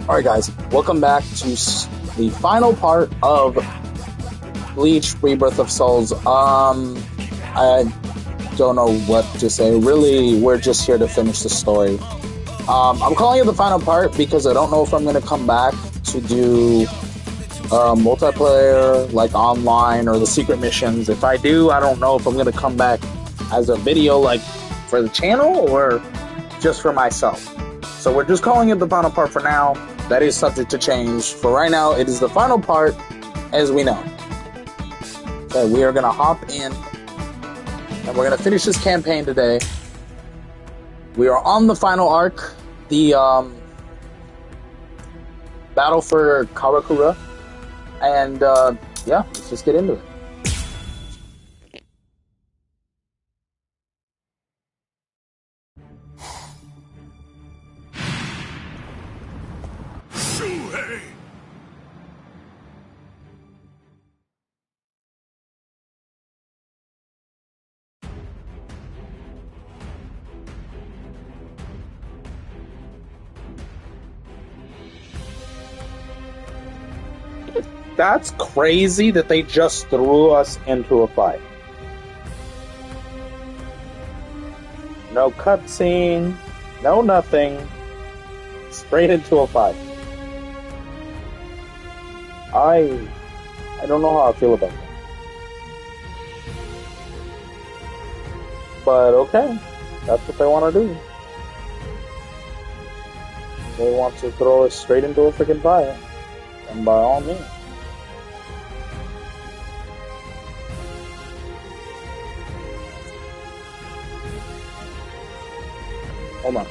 Alright guys, welcome back to the final part of Bleach Rebirth of Souls. I don't know what to say. Really, we're just here to finish the story. I'm calling it the final part because I don't know if I'm going to come back to do multiplayer, like online, or the secret missions. If I do, I don't know if I'm going to come back as a video, like, for the channel, or just for myself. So we're just calling it the final part for now. That is subject to change. For right now, it is the final part, as we know. Okay, we are going to hop in, and we're going to finish this campaign today. We are on the final arc, the battle for Karakura, and yeah, let's just get into it. That's crazy that they just threw us into a fight. No cutscene, no nothing. Straight into a fight. I don't know how I feel about that. But okay, that's what they want to do. They want to throw us straight into a freaking fight. And by all means. Hold on.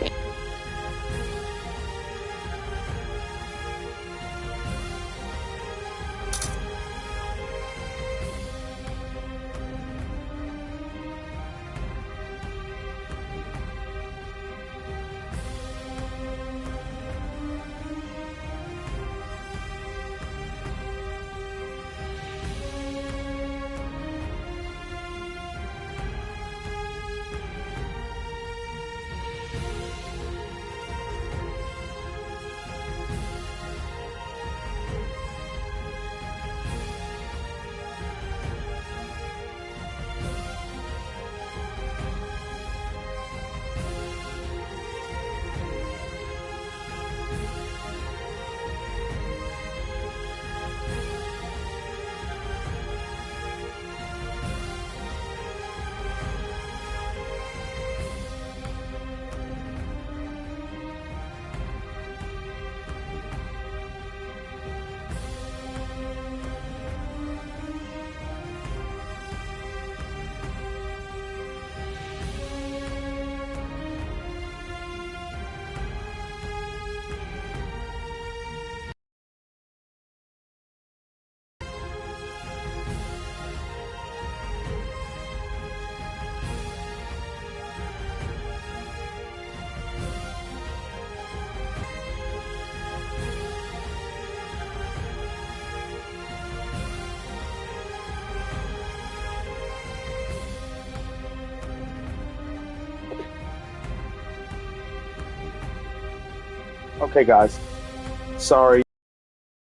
Okay, guys. Sorry.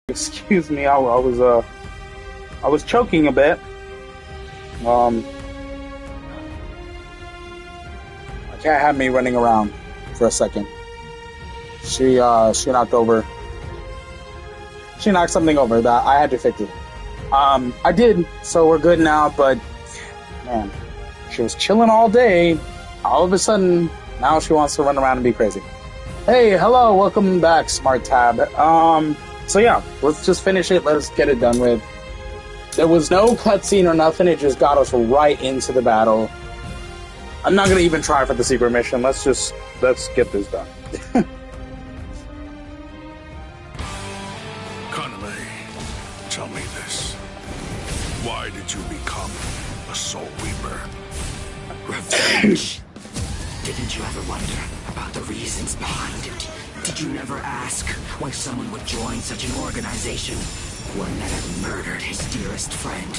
Excuse me. I was choking a bit. I can't have me running around for a second. She knocked something over that I had to fix it. I did, so we're good now. But man, she was chilling all day. All of a sudden, now she wants to run around and be crazy. Hey, hello, welcome back, Smart Tab. So yeah, let's just finish it, let's get it done with. There was no cutscene or nothing, it just got us right into the battle. I'm not gonna even try for the secret mission, let's get this done. Kaname, tell me this. Why did you become a Soul Reaper? Revenge. Didn't you ever wonder about the reasons behind it? Did you never ask why someone would join such an organization? One that had murdered his dearest friend.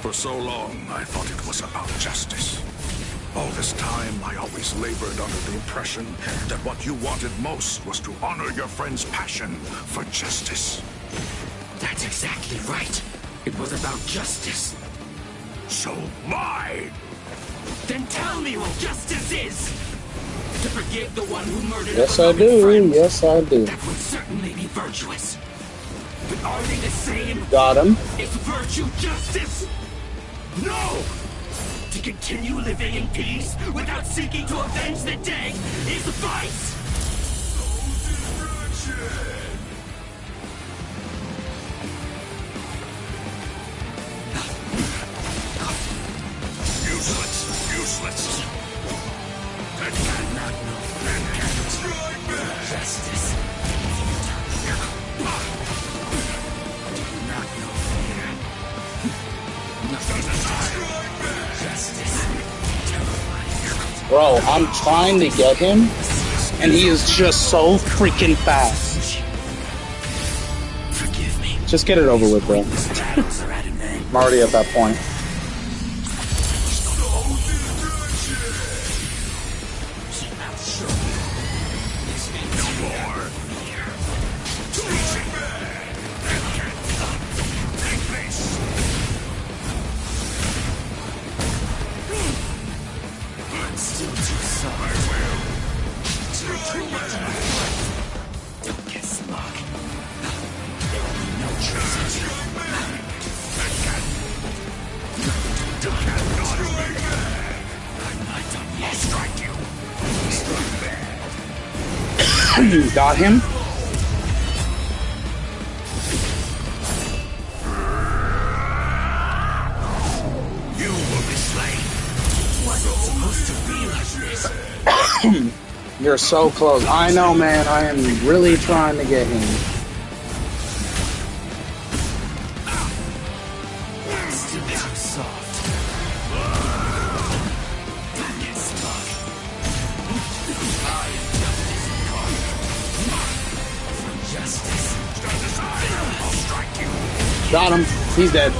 For so long, I thought it was about justice. All this time, I always labored under the impression that what you wanted most was to honor your friend's passion for justice. That's exactly right. It was about justice. So lie! Then tell me what justice is! To forgive the one who murdered Yes, a I beloved do. friend. Yes, I do. That would certainly be virtuous. But are they the same? Got him. Is virtue justice? No! To continue living in peace without seeking to avenge the dead is vice! Useless. That Cannot know. Justice. Do you not know fear? Nothing. Justice. Terrifying. Bro, I'm trying to get him, and he is just so freaking fast. Forgive me. Just get it over with, bro. Battles are at an end. I'm already at that point. Don't get smug. There will be no traces. I'm not done yet. Strike you. Got him. You will be slain. Wasn't supposed to be like this. You're so close. I know, man. I am really trying to get him. Still too soft. Don't get smug. I am justice incarnate. For justice. Stand aside. I'll strike you. Got him. He's dead.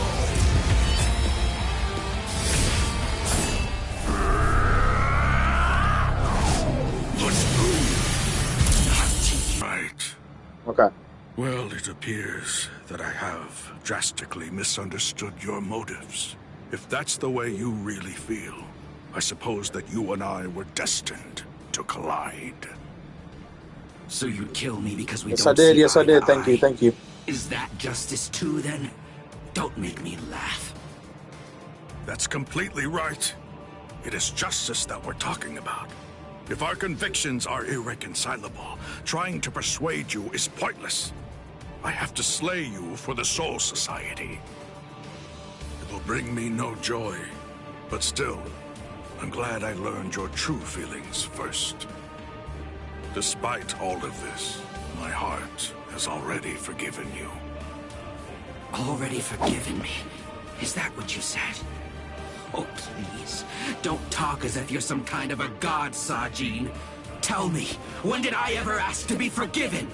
Right. Okay. Well, it appears that I have drastically misunderstood your motives. If that's the way you really feel, I suppose that you and I were destined to collide. So you'd kill me because we Yes, don't I did. see Yes, I eye to did. Thank you. eye? Thank you. Is that justice too, then? Don't make me laugh. That's completely right. It is justice that we're talking about. If our convictions are irreconcilable, trying to persuade you is pointless. I have to slay you for the Soul Society. It will bring me no joy, but still, I'm glad I learned your true feelings first. Despite all of this, my heart has already forgiven you. Already forgiven me? Is that what you said? Oh, please. Don't talk as if you're some kind of a god, Sajin. Tell me, when did I ever ask to be forgiven?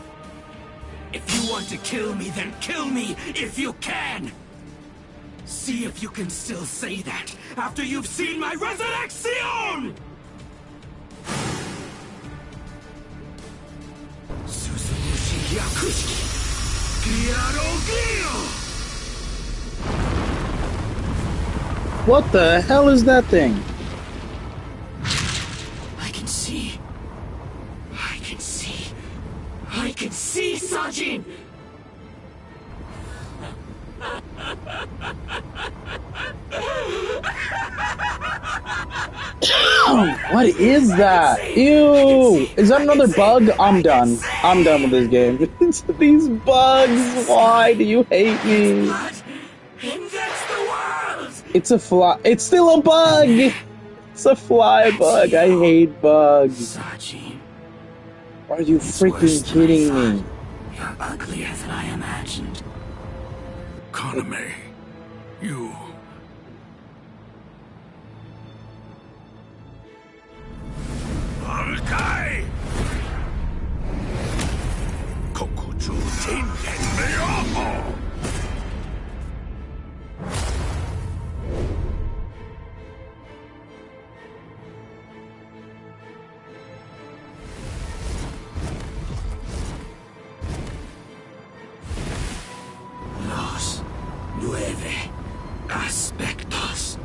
If you want to kill me, then kill me if you can! See if you can still say that after you've seen my resurrection! Suzumushi Yakushi! Gyarogyo! What the hell is that thing? I can see. I can see. I can see, Sajin! What is that? Ew! Is that another bug? I'm done. I'm done with this game. These bugs! Why do you hate me? Blood invents the world! It's a fly. It's still a bug! It's a fly bug. I hate bugs. Sajin, Are you freaking kidding me? you're uglier than I imagined. Kaname, you... Alkai! Kokuju Tingen Meoho! aspectos.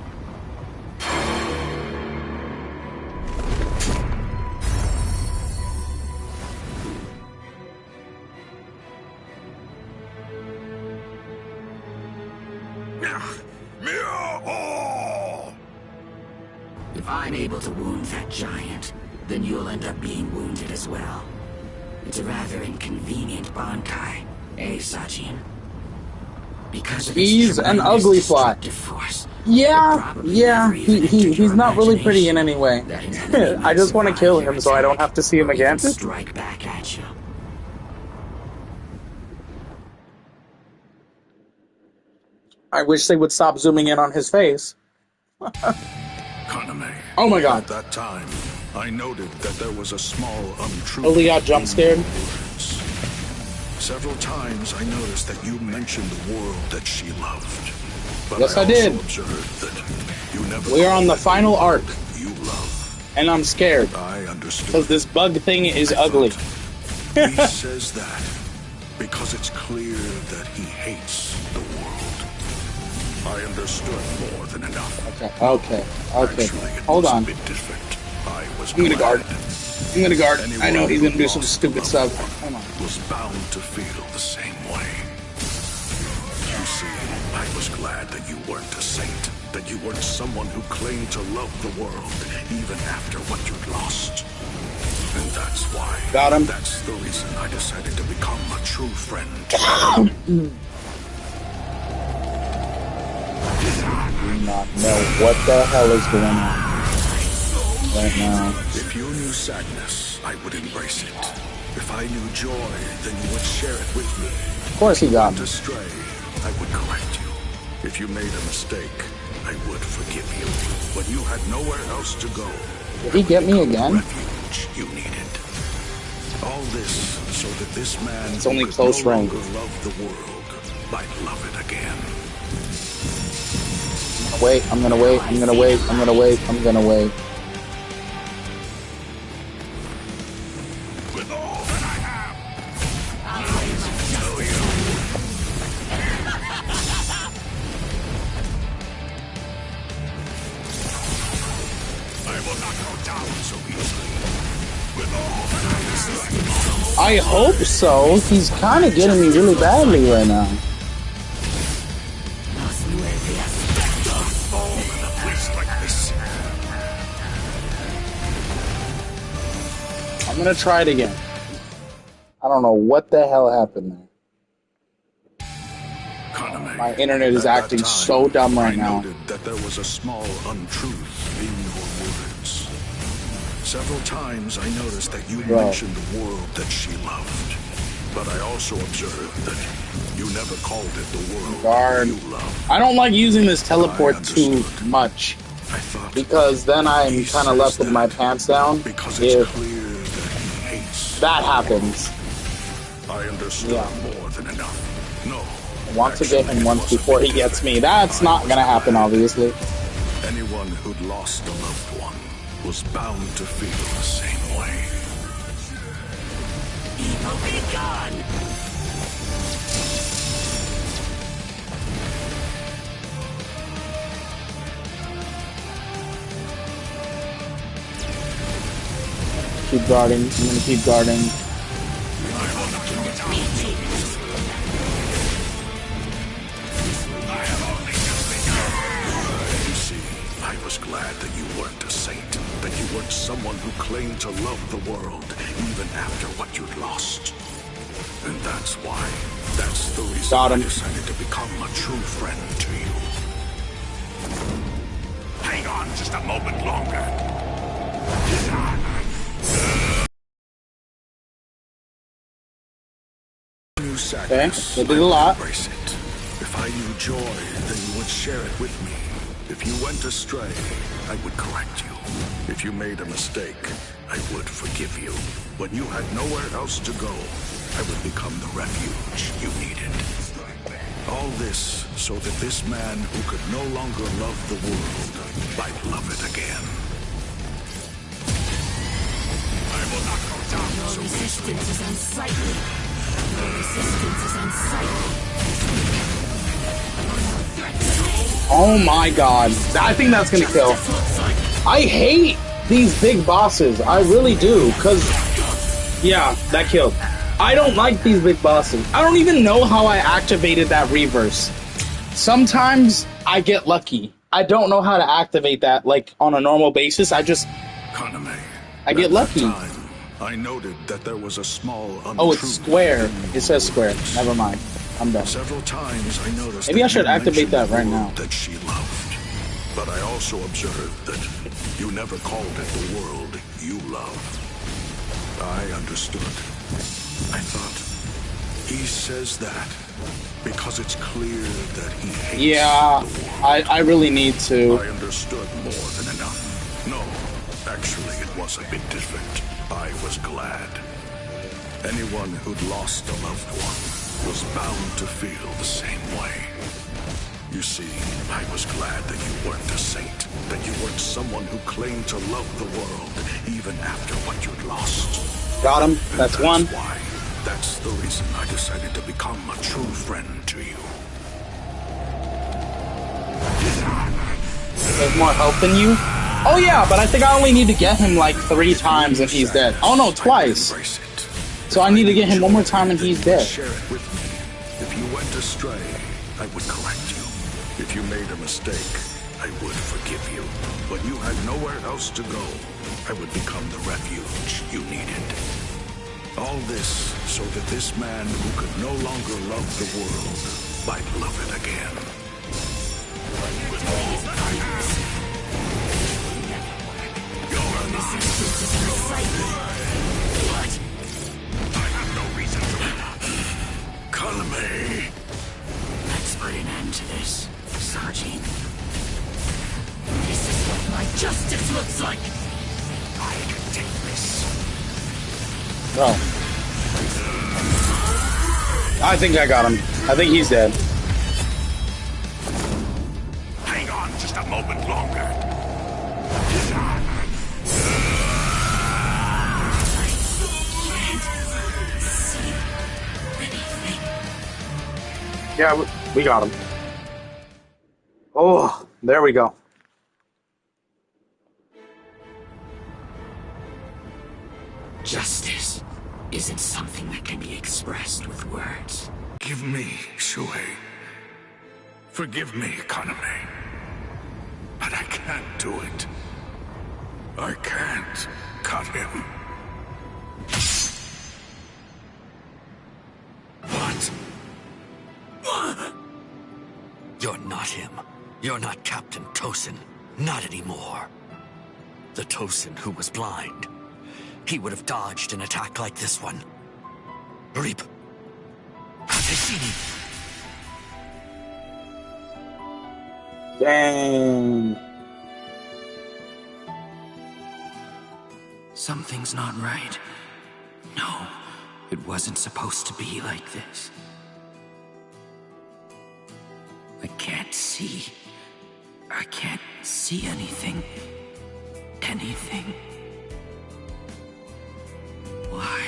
If I'm able to wound that giant, then you'll end up being wounded as well. It's a rather inconvenient Bankai, eh, Sajin? Because of He's an ugly fly. force, Yeah, he's not really pretty in any way. I just want to kill him so I don't have to see him again. Strike back at you. I wish they would stop zooming in on his face. Kaname. Oh my god. At that time, I noted that there was a small untruth. Only got jump scared. Several times I noticed that you mentioned the world that she loved. But Yes, I also did. observed that you never We are on the called final it arc, you love. and I'm scared I understood. because this bug thing is ugly. He says that because it's clear that he hates the world. I understood more than enough. Okay. Actually, it Hold was on. a bit different. I was I'm gonna guard. glad I'm gonna guard. I anyone know he's gonna do who some lost stupid the stuff. loved Hold one on. was bound to feel the same way. You see, I was glad that you weren't a saint, that you weren't someone who claimed to love the world even after what you'd lost. And that's why. Got him. That's the reason I decided to become a true friend. Do not know what the hell is going on right now. If you knew sadness, I would embrace it. If I knew joy, then you would share it with me. Of course he got If you me. went astray, I would correct you. If you made a mistake, I would forgive you. When you had nowhere else to go, Did he get me again? refuge you needed. All this so that this man It's only who could close no range. longer love the world might love it again. Wait, I'm gonna wait. I'm gonna wait. I'm gonna wait. I'm gonna wait. With all that I have, I'll tell you. I will not go down so easily. With all that I have, I hope so. He's kind of getting me really badly right now. fall in a place like this. I'm gonna try it again. I don't know what the hell happened there. Kaname, My internet is at that acting time, so dumb right I now. noted that there was a small untruth in your words. Several times I noticed that you Bro. mentioned the world that she loved. But I also observed that you never called it the world Guard. you loved. I don't like using this teleport too understood. much I thought because then I'm he kind of says left with my that pants down. because it's If clear that he hates that happens, I understood Yeah. more than enough. No. I want to get actually, him it once was a before he bit gets me. different. That's I not was gonna happen, glad. obviously. Anyone who'd lost a loved one was bound to feel the same way. Evil be gone! Keep guarding. I'm gonna keep guarding. You see, I was glad that you weren't a saint, that you weren't someone who claimed to love the world even after what you'd lost. And that's why. That's the reason Got him. I decided to become a true friend to you. Hang on just a moment longer. Knew sadness, Okay, they did a lot. I would embrace it. If I knew joy, then you would share it with me. If you went astray, I would correct you. If you made a mistake, I would forgive you. When you had nowhere else to go, I would become the refuge you needed. All this so that this man who could no longer love the world might love it again. I will not go down so easily. Resistance is unsightly. Your resistance is unsightly. Oh my god. I think that's gonna kill. I hate these big bosses. I really do. Because, yeah, that killed. I don't like these big bosses. I don't even know how I activated that reverse. Sometimes I get lucky. I don't know how to activate that, like, on a normal basis. I get lucky. Time, I noted that there was a small untruth. Oh, it's square. It says square. Never mind. I'm done. Several times I noticed. Maybe I should activate that right now. That she loved, but I also observed that you never called it the world you loved. I understood. I thought he says that because it's clear that he hates. Yeah, the world. I really need to. I understood more than enough. No, actually, it was a bit different. I was glad. Anyone who'd lost a loved one was bound to feel the same way. You see, I was glad that you weren't a saint, that you weren't someone who claimed to love the world even after what you'd lost. Got him. That's one. Why? That's the reason I decided to become a true friend to you. There's more health than you? Oh yeah, but I think I only need to get him like 3 times and he's dead. Oh no, twice. So I need to get him one more time and he's dead. Share it with me. If you went astray, I would correct you. If you made a mistake, I would forgive you. When you had nowhere else to go, I would become the refuge you needed. All this so that this man who could no longer love the world might love it again. What? I have no reason to. Kaname. Let's put an end to this, Sajin. This is what my justice looks like. I can take this. Oh. I think I got him. I think he's dead. Hang on just a moment longer. Yeah, we got him. Oh, there we go. Justice isn't something that can be expressed with words. Give me, Shuhei. Forgive me, Kaname. But I can't do it. I can't cut him. What? You're not him. You're not Captain Tosin. Not anymore. The Tosin who was blind. He would have dodged an attack like this one. Reap. Hateshini. Dang. Something's not right. No, it wasn't supposed to be like this. I can't see. I can't see anything. Anything. Why?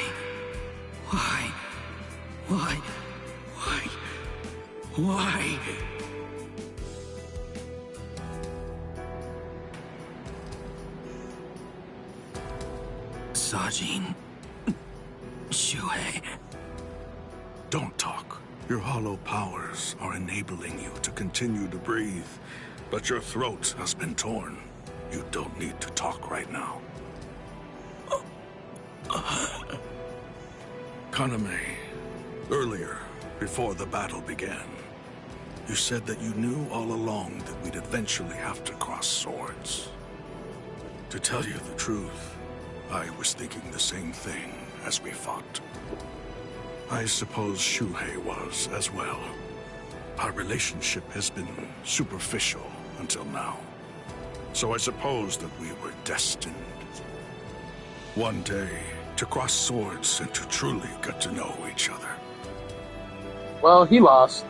Why? Why? Why? Why? Sajin. Shuhei. Don't talk. Your hollow powers are enabling you to continue to breathe, but your throat has been torn. You don't need to talk right now. Kaname, earlier, before the battle began, you said that you knew all along that we'd eventually have to cross swords. To tell you the truth, I was thinking the same thing as we fought. I suppose Shuhei was as well. Our relationship has been superficial until now. So I suppose that we were destined. One day, to cross swords and to truly get to know each other. Well, he lost.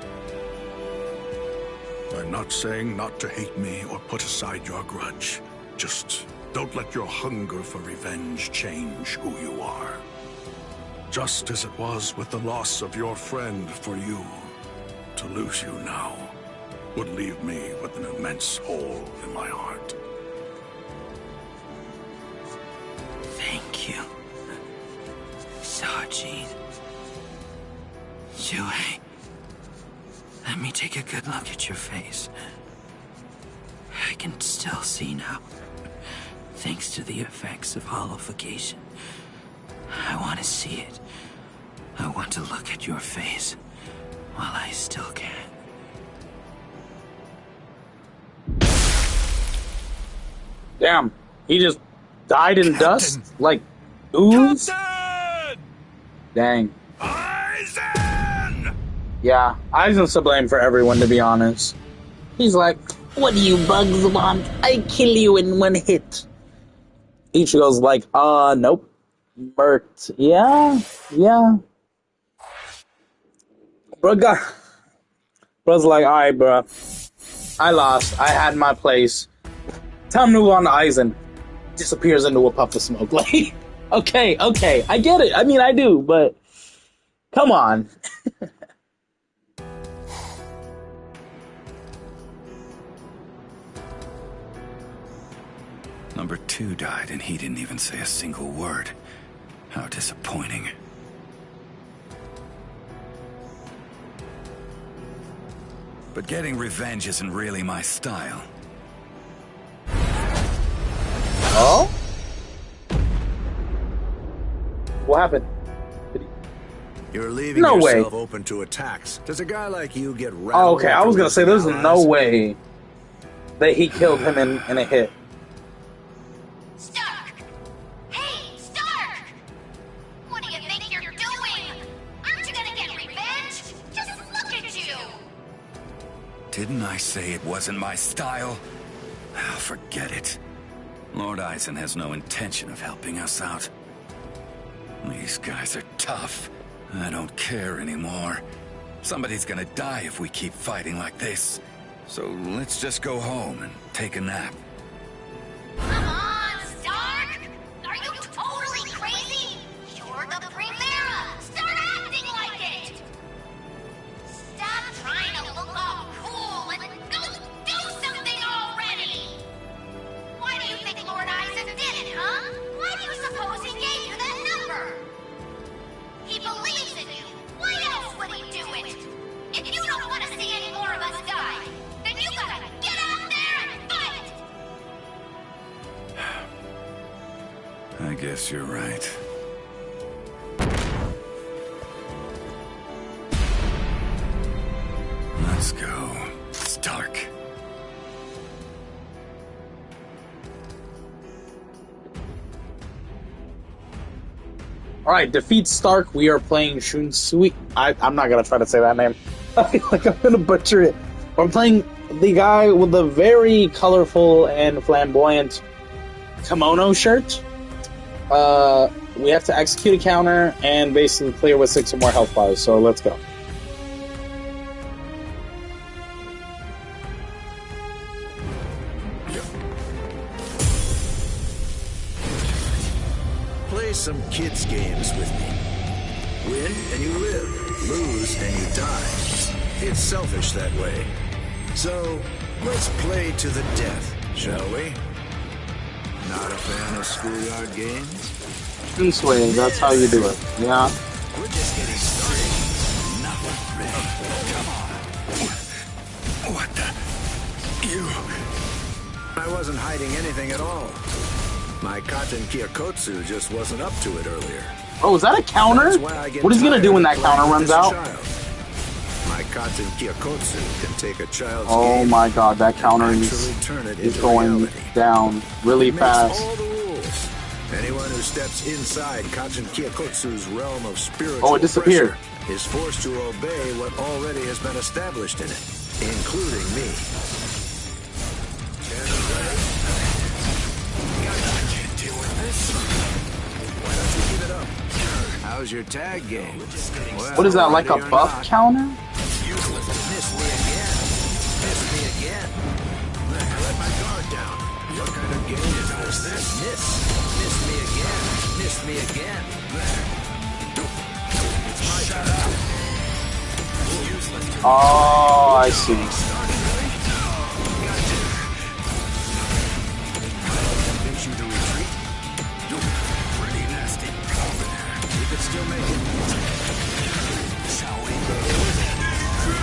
I'm not saying not to hate me or put aside your grudge. Just don't let your hunger for revenge change who you are. Just as it was with the loss of your friend for you. To lose you now would leave me with an immense hole in my heart. Thank you, Sajin. Yue, let me take a good look at your face. I can still see now, thanks to the effects of holification. I want to see it. I want to look at your face while I still can. Damn, he just died in dust? Like, ooze? Captain! Dang. Aizen! Yeah, Aizen's to blame for everyone, to be honest. He's like, what do you bugs want? I kill you in one hit. Ichigo's like, nope. Murked. Yeah. Bro's like, alright, bro. I lost. I had my place. Time to move on to Aizen. Disappears into a puff of smoke. Like, okay. I get it. I mean, I do, but come on. Number 2 died and he didn't even say a single word. How disappointing. But getting revenge isn't really my style. Oh? What happened? You're leaving No way. yourself open to attacks. Does a guy like you get rattled? Oh, okay, I was after gonna say, losing there's no allies? way that he killed him in a hit. Stark! Hey, Stark! What do you think you're doing? Aren't you gonna get revenge? Just look at you! Didn't I say it wasn't my style? Oh, forget it. Lord Aizen has no intention of helping us out. These guys are tough. I don't care anymore. Somebody's gonna die if we keep fighting like this. So let's just go home and take a nap. Come on, Stark! Are you totally crazy? You're the Primera! Start acting like it! Stop trying to look all cool and go do something already! Why do you think Lord Aizen did it, huh? Why do you suppose he gave you that number? He believes in you. Why else would he do it? If you don't want to see any more of us die, then you gotta get out there and fight! I guess you're right. Let's go. It's dark. Alright, defeat Stark. We are playing Shunsui. I'm not gonna try to say that name. I feel like I'm gonna butcher it. We're playing the guy with the very colorful and flamboyant kimono shirt. We have to execute a counter and basically clear with 6 or more health bars, so let's go. Play some kids games with me. Win and you live. Lose and you die. It's selfish that way. So, let's play to the death, shall we? Not a fan of schoolyard games? Shunsui, that's how you do it. Yeah. We're just getting started. Nothing ready. Come on. What the? You... I wasn't hiding anything at all. My Katen Kyokotsu just wasn't up to it earlier. Oh, is that a counter? That's why I get What is he gonna tired do when of that playing counter with runs this out? child. My Katen Kyokotsu can take a child's Oh game my god, that counter actually is turn it is into going reality. down really It makes fast. all the rules. Anyone who steps inside Katen Kyokotsu's realm of spiritual Oh, it disappeared. pressure is forced to obey what already has been established in it, including me. Why don't you give it up? How's your tag game? What is that, like a buff counter? Miss me again. Miss me again. I let my guard down. What kind of game is this? Miss me again. Miss me again. It's my turn. Oh, I see.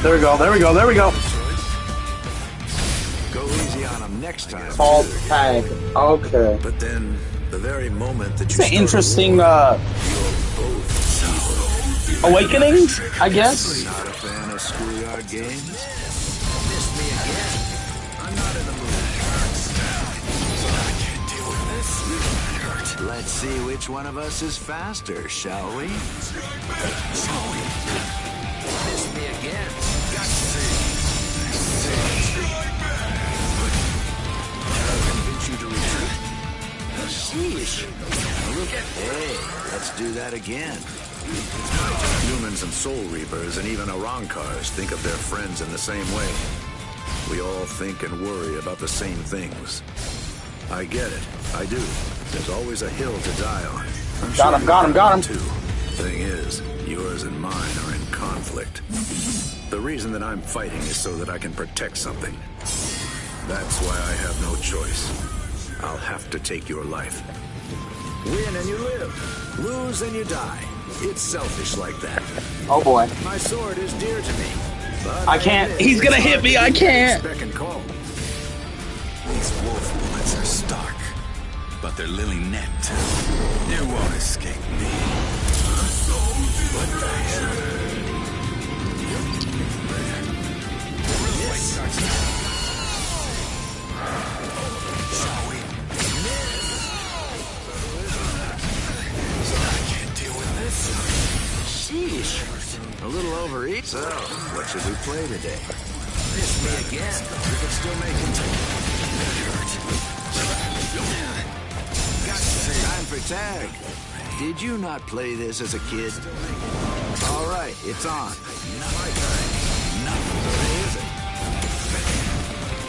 There we go, there we go, there we go. Go easy on him next time. Alt tag. Okay. But then, the very moment that you It's an interesting awakening, I guess. Not a fan of schoolyard games? Missed me again. I'm not in the mood. I can't deal with this. Let's see which one of us is faster, shall we? Missed me again. Got to see. I'll convince you to retreat. Sheesh. Hey, let's do that again. Humans and Soul Reapers and even Arankars think of their friends in the same way. We all think and worry about the same things. I get it. I do. There's always a hill to die on. Got him. Too. Thing is, yours and mine are in conflict. The reason that I'm fighting is so that I can protect something. That's why I have no choice. I'll have to take your life. Win and you live. Lose and you die. It's selfish like that. Oh boy. My sword is dear to me. But I can't. He's gonna hit me. I can't. Beck and call. These wolf bullets are stark, but they're lily net too. You won't escape me. What the hell? Shall we? I can't deal with this. Sheesh. A little overeat. So, what should we play today? Miss me again. We can still make it. Time for tag. Did you not play this as a kid? All right, it's on. Not my turn. No, it isn't.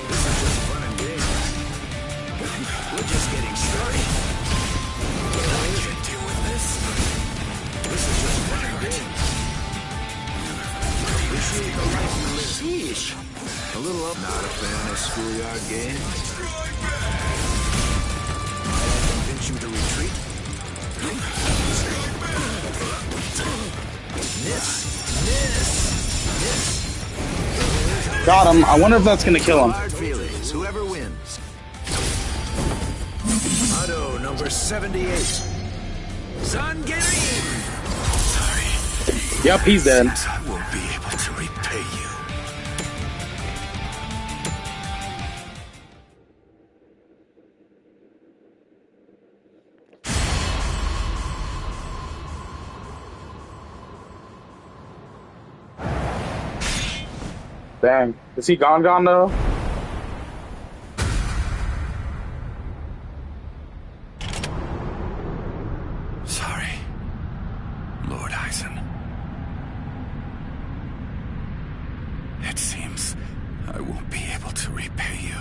This is just fun and games. We're just getting started. I can't deal with this. This is just fun and games. Appreciate the life you live. Sheesh. A little up. Not a fan of schoolyard games. Might I convince you to retreat? Miss. Got him. I wonder if that's gonna kill him. Hard feelings. Whoever wins. Auto number 78. Zangirin. Sorry. Yep, he's dead. I won't be able to repay you. Dang. Is he gone though? Sorry, Lord Eisen. It seems I won't be able to repay you.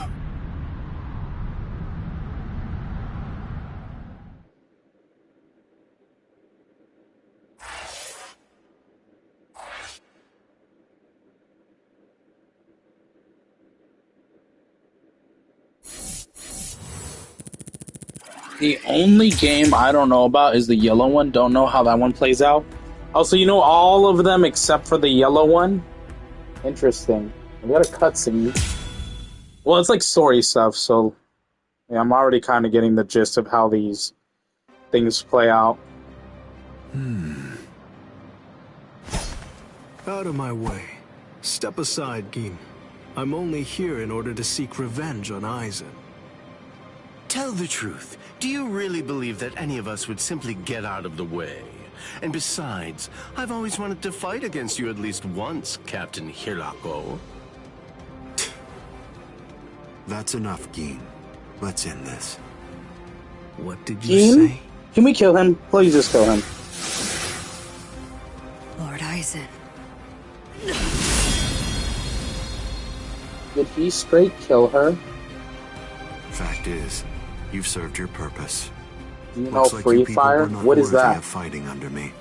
The only game I don't know about is the yellow one. Don't know how that one plays out. Also, you know all of them except for the yellow one? Interesting. We got a cutscene. Well, it's like story stuff, so yeah, I'm already kind of getting the gist of how these things play out. Out of my way. Step aside, Gin. I'm only here in order to seek revenge on Eisen. Tell the truth. Do you really believe that any of us would simply get out of the way? And besides, I've always wanted to fight against you at least once, Captain Hirako. That's enough, Gin. Let's end this. What did you Gin? say? Can we kill him? Please just kill him. Lord Eisen. Did he straight kill her? Fact is, you've served your purpose. Do you know Looks like Free you people Fire? were not What is worthy that? of fighting under me.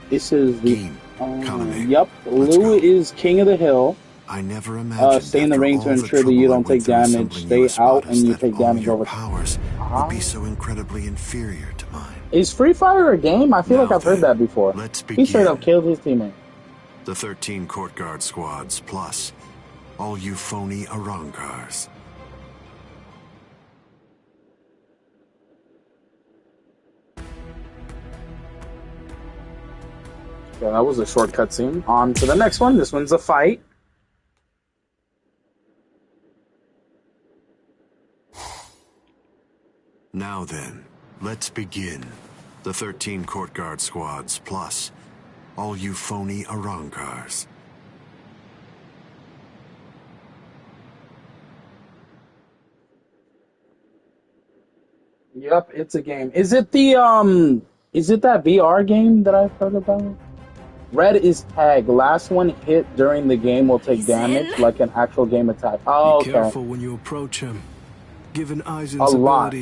This is the... Gin, Kaname, yep, let's Lou go. is king of the hill. I never imagined Stay in the after ring all to the ensure that trouble you I don't went take through damage. assembling Stay you as out Goddess, and you that take all damage your over. powers would be so incredibly inferior to mine. Is Free Fire a game? I feel like Now I've heard then, that before. let's He straight begin. up killed his teammate. The 13 court guard squads, plus all you phony Arankars. Yeah, that was a short cutscene. On to the next one. This one's a fight. Now then, let's begin. The 13 court guard squads, plus all you phony Arankars. Yep, it's a game. Is it the is it that VR game that I've heard about? Red is tag. Last one hit during the game will take damage like an actual game attack. Oh, Be okay. careful when you approach him. Given Aizen's A lot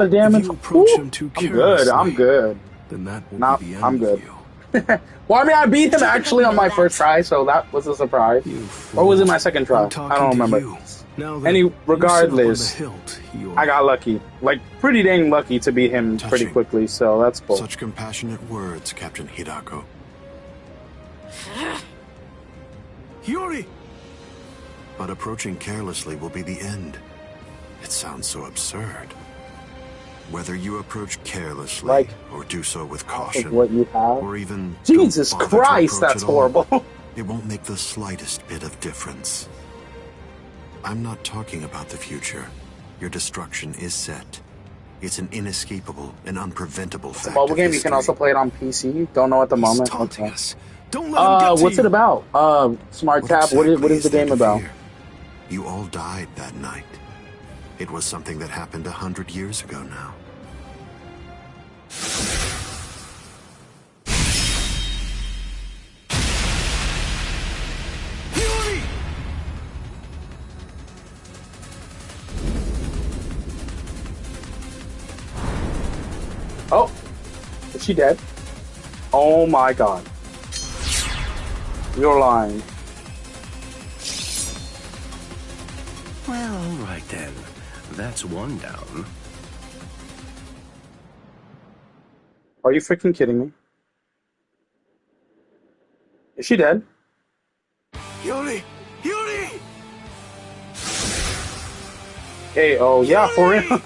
of damage. If you approach him too I'm good. carelessly, I'm good. then that will Nah, be the end I'm of good. you. Well, I mean, I beat him actually on my first try, so that was a surprise. Or was it my second try? I don't remember. Regardless, I got lucky. Like, pretty dang lucky to beat him pretty quickly, so that's cool. Such compassionate words, Captain Hidako. Yuri! But approaching carelessly will be the end. It sounds so absurd. Whether you approach carelessly or do so with caution, what you have, or even Jesus Christ, that's horrible. It won't make the slightest bit of difference. I'm not talking about the future. Your destruction is set. It's an inescapable and unpreventable fact. It's a mobile game. You can also play it on PC. Don't know at the moment. Taunting us. Don't let him get to what's you. it about? Smart Cap. What is the game about? You all died that night. It was something that happened 100 years ago now. Yuri! Oh, is she dead? Oh my god. You're lying. Well, all right then. That's one down. Are you freaking kidding me? Is she dead? Yuri! Yuri! Hey, oh yeah, for real.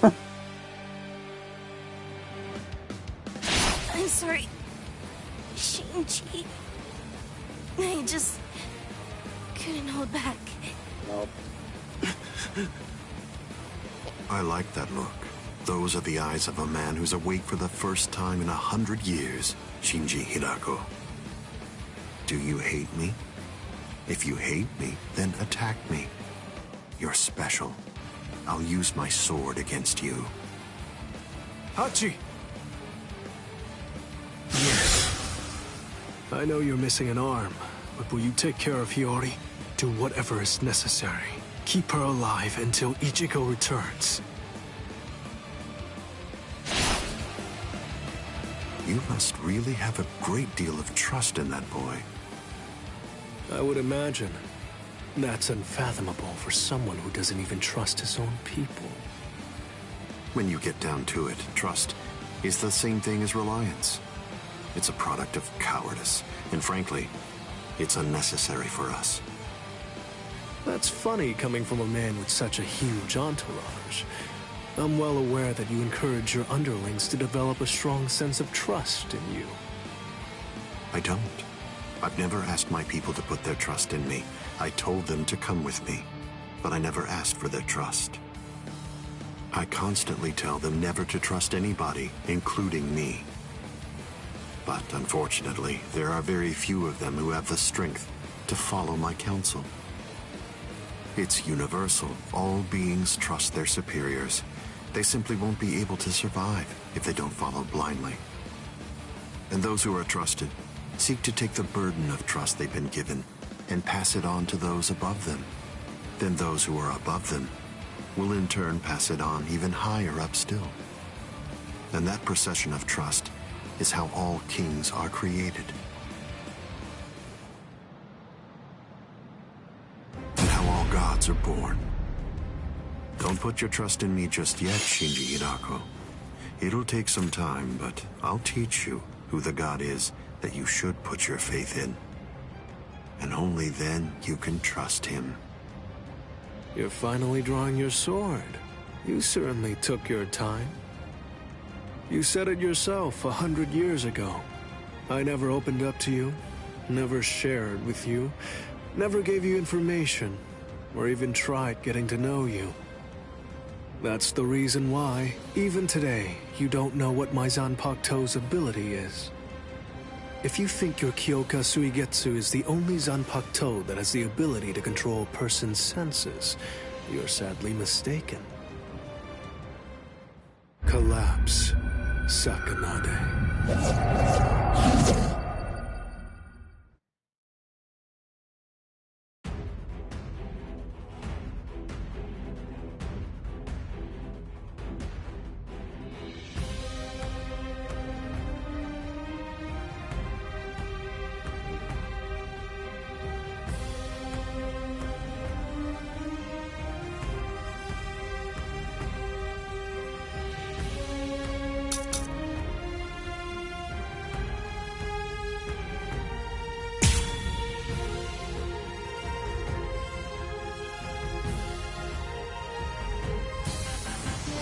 I'm sorry, Shinji. I just couldn't hold back. Nope. I like that look. Those are the eyes of a man who's awake for the first time in 100 years, Shinji Hidako. Do you hate me? If you hate me, then attack me. You're special. I'll use my sword against you. Hachi! Yes. I know you're missing an arm, but will you take care of Hiyori? Do whatever is necessary. Keep her alive until Ichigo returns. You must really have a great deal of trust in that boy. I would imagine. That's unfathomable for someone who doesn't even trust his own people. When you get down to it, trust is the same thing as reliance. It's a product of cowardice, and frankly, it's unnecessary for us. That's funny coming from a man with such a huge entourage. I'm well aware that you encourage your underlings to develop a strong sense of trust in you. I don't. I've never asked my people to put their trust in me. I told them to come with me, but I never asked for their trust. I constantly tell them never to trust anybody, including me. But unfortunately, there are very few of them who have the strength to follow my counsel. It's universal. All beings trust their superiors. They simply won't be able to survive if they don't follow blindly. And those who are trusted seek to take the burden of trust they've been given and pass it on to those above them. Then those who are above them will in turn pass it on even higher up still. And that procession of trust is how all kings are created. And how all gods are born. Don't put your trust in me just yet, Shinji Hidako. It'll take some time, but I'll teach you who the god is that you should put your faith in. and only then you can trust him. You're finally drawing your sword. You certainly took your time. You said it yourself 100 years ago. I never opened up to you, never shared with you, never gave you information, or even tried getting to know you. That's the reason why, even today, you don't know what my Zanpakuto's ability is. If you think your Kyoka Suigetsu is the only Zanpakuto that has the ability to control a person's senses, you're sadly mistaken. Collapse, Sakanade.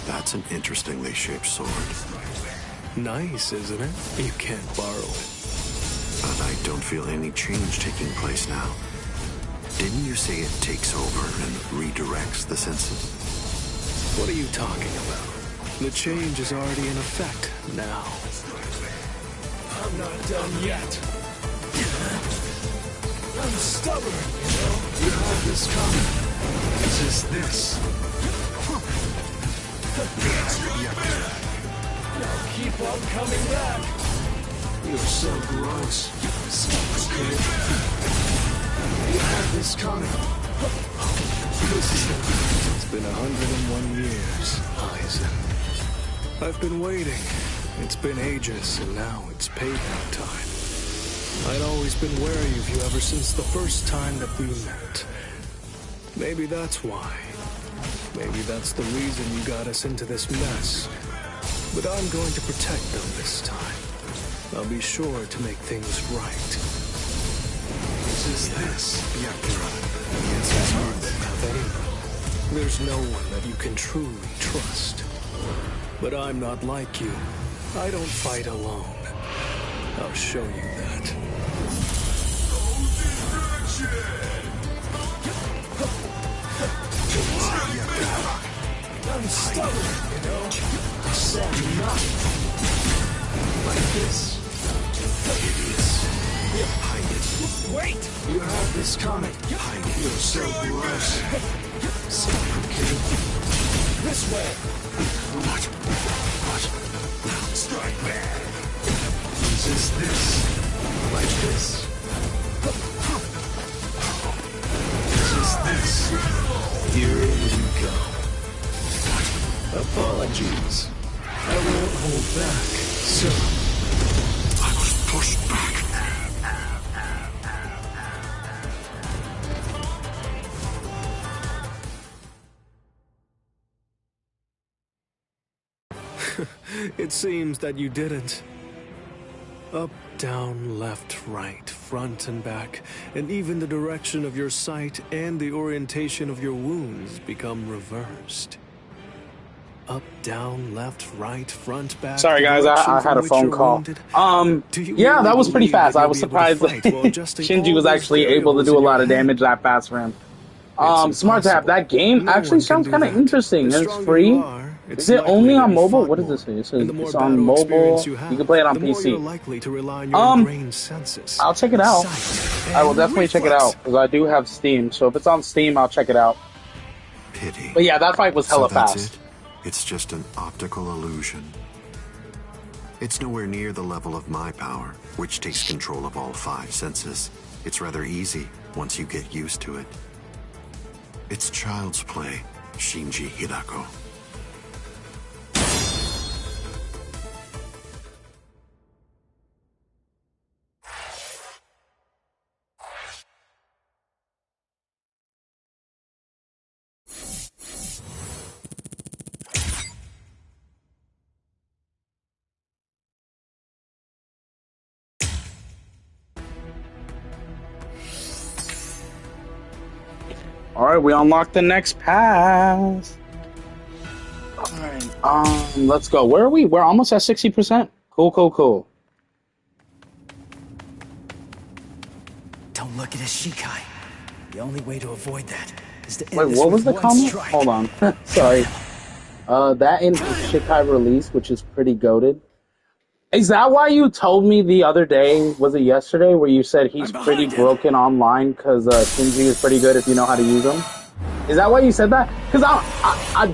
That's an interestingly shaped sword. Nice, isn't it? You can't borrow it. But I don't feel any change taking place now. Didn't you say it takes over and redirects the senses? What are you talking about? The change is already in effect now. I'm not done yet. I'm stubborn, you know? You have this coming. Resist this. Now keep on coming back. You're so gross. Stupid. You have this coming. This is it. It's been 101 years, Aizen. I've been waiting. It's been ages, and now it's payback time. I'd always been wary of you ever since the first time that we met. Maybe that's why. Maybe that's the reason you got us into this mess. But I'm going to protect them this time. I'll be sure to make things right. Resist this, Yakura. It's hard to have anyone. There's no one that you can truly trust. But I'm not like you. I don't fight alone. I'll show you that. I'm stubborn, you know? Said nothing. Like this. Hideous. Hide it. Wait! You have this coming. Hide it. You're so gross. Suffocating. This way. What? Strike back. Resist this. Like this. Resist this. Here you go. Apologies. I won't hold back, sir. I was pushed back. It seems that you didn't. Up, down, left, right, front and back, and even the direction of your sight and the orientation of your wounds become reversed. Up, down, left, right, front, back. Sorry guys, I had a phone call. Yeah, that was pretty fast. I was surprised that Shinji was actually able to do a lot of damage that fast for him. Smart Tap, that game actually sounds kind of interesting. It's free. Is it only on mobile? What does this say? It says it's on mobile. You can play it on PC. I'll check it out. I will definitely check it out because I do have Steam. So if it's on Steam, I'll check it out. Pity. But yeah, that fight was hella So that's fast. it? It's just an optical illusion. It's nowhere near the level of my power, which takes control of all 5 senses. It's rather easy once you get used to it. It's child's play, Shinji Hirako. Alright, we unlocked the next pass. Alright, let's go. Where are we? We're almost at 60%. Cool. Don't look at a Shikai. The only way to avoid that is to end Wait, this what was with the one comment? strike. Hold on. Sorry. That in Shikai release, which is pretty goated. Is that why you told me the other day, was it yesterday, where you said he's pretty broken online because Shinji is pretty good if you know how to use him? Is that why you said that? Because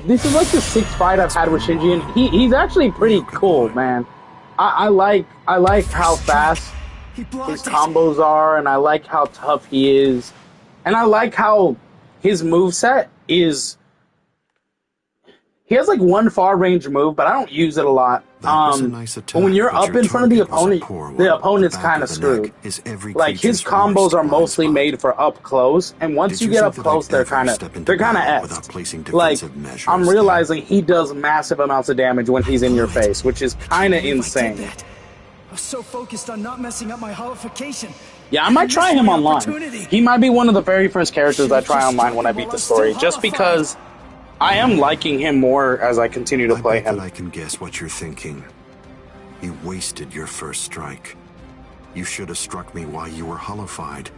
this is like the 6th fight I've had with Shinji, and he's actually pretty cool, man. I like how fast his combos are, and I like how tough he is, and I like how his moveset is. He has like one far range move, but I don't use it a lot. Nice attack, but when you're but up your in front of the target opponent, was the opponent's kind of screwed. Like his combos are mostly made for up close, and once you get up close, they're kind of effed. Like I'm realizing he does massive amounts of damage when he's in your face, which is kind of insane. I was so focused on not messing up my holification. Yeah, I might try him online. He might be one of the very first characters I try online when I beat the story, just because I am liking him more as I continue to play him. I can guess what you're thinking. You wasted your first strike. You should have struck me while you were hollowified.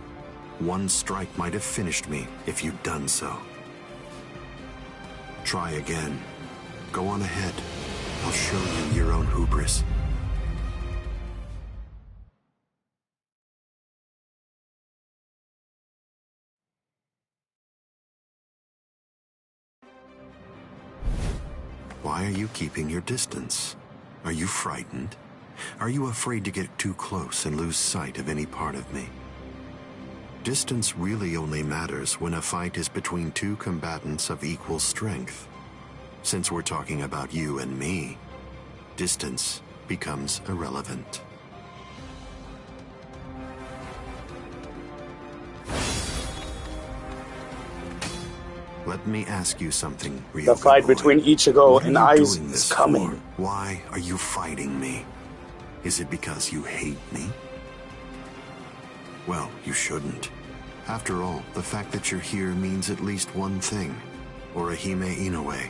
One strike might have finished me if you'd done so. Try again. Go on ahead. I'll show you your own hubris. Why are you keeping your distance? Are you frightened? Are you afraid to get too close and lose sight of any part of me? Distance really only matters when a fight is between two combatants of equal strength. Since we're talking about you and me, distance becomes irrelevant. Let me ask you something, Ryoga The fight boy. between Ichigo What and are you Aizen doing is this coming. for? Why are you fighting me? Is it because you hate me? Well, you shouldn't. After all, the fact that you're here means at least one thing. Orihime Inoue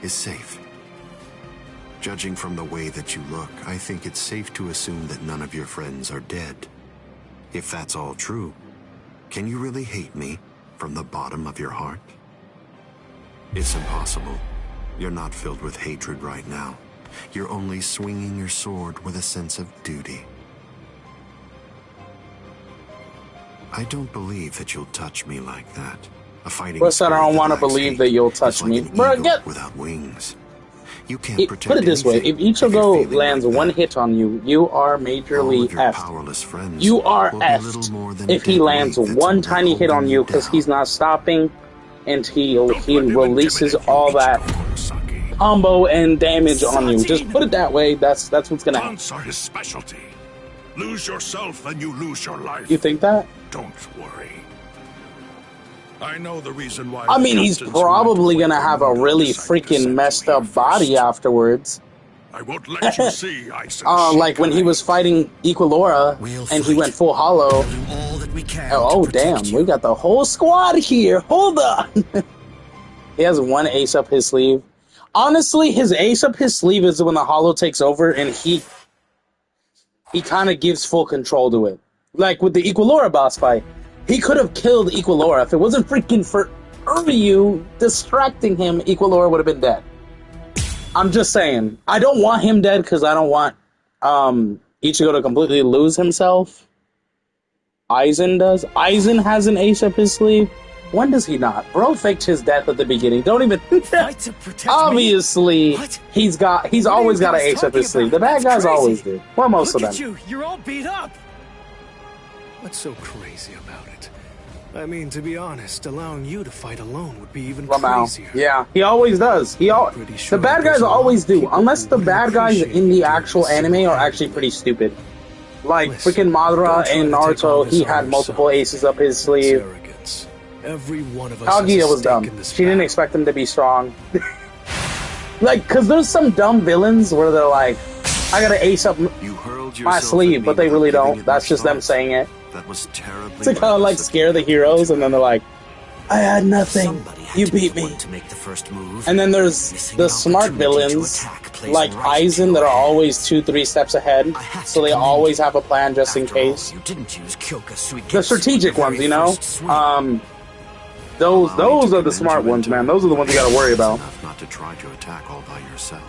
is safe. Judging from the way that you look, I think it's safe to assume that none of your friends are dead. If that's all true, can you really hate me from the bottom of your heart? It's impossible. You're not filled with hatred right now. You're only swinging your sword with a sense of duty. I don't believe that you'll touch me like that. A fighting Plus, I spirit don't that want to lacks believe hate that you'll is touch like me. an Bro, eagle without wings. You can't protect put it this way: anything if you're Ichigo feeling lands like one that. hit on you, you are All majorly of your effed. powerless friends You are will be little more effed than if he dead lands weight that's one only tiny hit on holding you because down. he's not stopping, and he Don't let him releases intimidate you, all that Ichigo Kurosaki. combo and damage on you. Just put it that way. That's what's gonna happen. Taunts are his specialty. Lose yourself and you lose your life. You think that? Don't worry. I know the reason why. I the mean, he's captains who probably went to gonna have a Wakamundo really decided to freaking send messed you here up body first. afterwards. I won't let you see Aizen Like when he was fighting Equilora and he went full hollow. Do all that we can Oh to damn, protect you. we got the whole squad here. Hold on. He has one ace up his sleeve. Honestly, his ace up his sleeve is when the hollow takes over and he kind of gives full control to it. Like with the Equilora boss fight, he could have killed Equilora. If it wasn't freaking for Uryu distracting him, Equilora would have been dead. I'm just saying. I don't want him dead because I don't want Ichigo to completely lose himself. Aizen does. Aizen has an ace up his sleeve. When does he not? Bro faked his death at the beginning. Don't even. Fight to protect Obviously, me? What? he's What are always you got an guys ace up his talking sleeve. The about? bad That's guys crazy. always do. Well, most Look of at them. you. You're all beat up. What's so crazy about it? I mean, to be honest, allowing you to fight alone would be even Lamau. crazier. Yeah, he always does. Pretty sure The bad there's guys a lot always of do, people unless who the wouldn't bad guys appreciate in you the doing actual this anime are single-handedly. actually pretty stupid. Like Listen, freaking Madara don't try and to take all Naruto, this he on had multiple yourself. aces up his That's sleeve. arrogance. Every one of us has Kaguya a was stake dumb. in this She didn't battle. expect him to be strong. Like, cause there's some dumb villains where they're like, I gotta ace up You hurled my yourself sleeve, at but me they without really giving don't. it That's much just them thought. saying it. That was terribly It's like how like reckless of scare the you. heroes and then they're like, I had nothing. Somebody had You to be beat the me. one to make the first move. And then there's Missing the an smart opportunity to villains, attack plays like right into Aizen, that your are head. always 2-3 steps ahead, I have so to they commend always you. have a plan just in After all, case. you didn't use Kyoka The strategic ones, you know? Those are the smart ones, man. Those are the ones you gotta worry about. Enough not to try to attack all by yourself.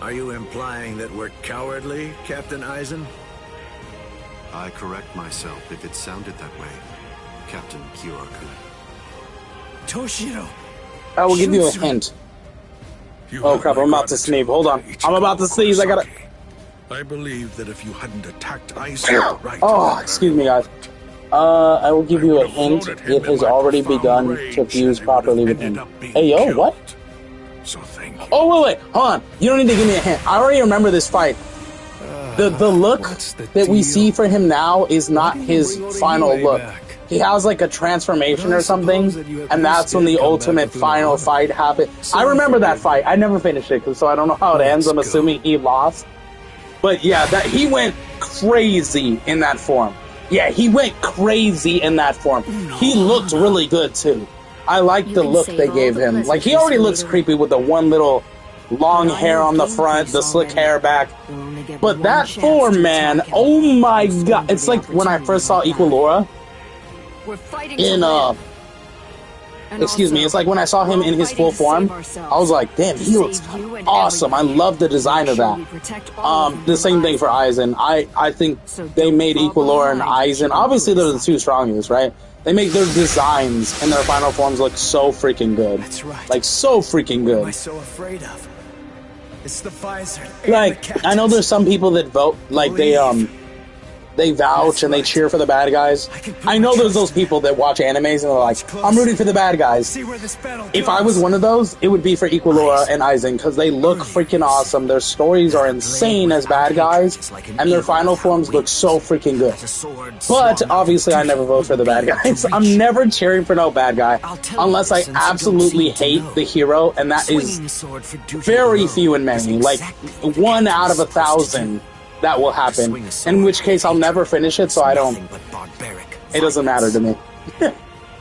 Are you implying that we're cowardly, Captain Aizen? I correct myself if it sounded that way, Captain Kyoku. Toshiro. I will give you a hint. You Oh have crap, my I'm about to sneeze. Hold on. gratitude, I'm about to sneeze. I gotta... Kurosaki. I believe that if you hadn't attacked Aizen right Oh, at the excuse very me, guys. I will give you a hint. It has already begun to fuse properly with him. Hey, yo, what? So thank you. Oh, wait, hold on. You don't need to give me a hint. I already remember this fight. The look that we see for him now is not his final look. He has like a transformation or something, and that's when the ultimate final fight happened. I remember that fight. I never finished it, so I don't know how it ends. I'm assuming he lost. But yeah, that he went crazy in that form. Yeah, he went crazy in that form. He looked really good too. I like the look they gave him. Like, he already looks creepy with the one little long hair on the front, the slick hair back. But that form, man, oh my god. It's like when I first saw Equilora in, excuse me, it's like when I saw him in his full form, I was like, damn, he looks awesome. I love the design of that. The same thing for Aizen. I think they made Equilora and Aizen, obviously they're the two strongest, right? They make their designs and their final forms look so freaking good. That's right. Like, so freaking What am I good. so afraid of? It's the visor. Like, I know there's some people that vote, like, they vouch and they cheer for the bad guys. I know there's those people that watch animes and they're like, I'm rooting for the bad guys. See where this battle If I was one of those, it would be for Equilora and Aizen, because they look freaking awesome. Their stories are insane as bad guys, and their final forms look so freaking good. But obviously, I never vote for the bad guys. I'm never cheering for no bad guy unless I absolutely hate the hero, and that is very few and many. Like 1 out of 1,000 that will happen. In which case, I'll never finish it, so I don't. It doesn't matter to me.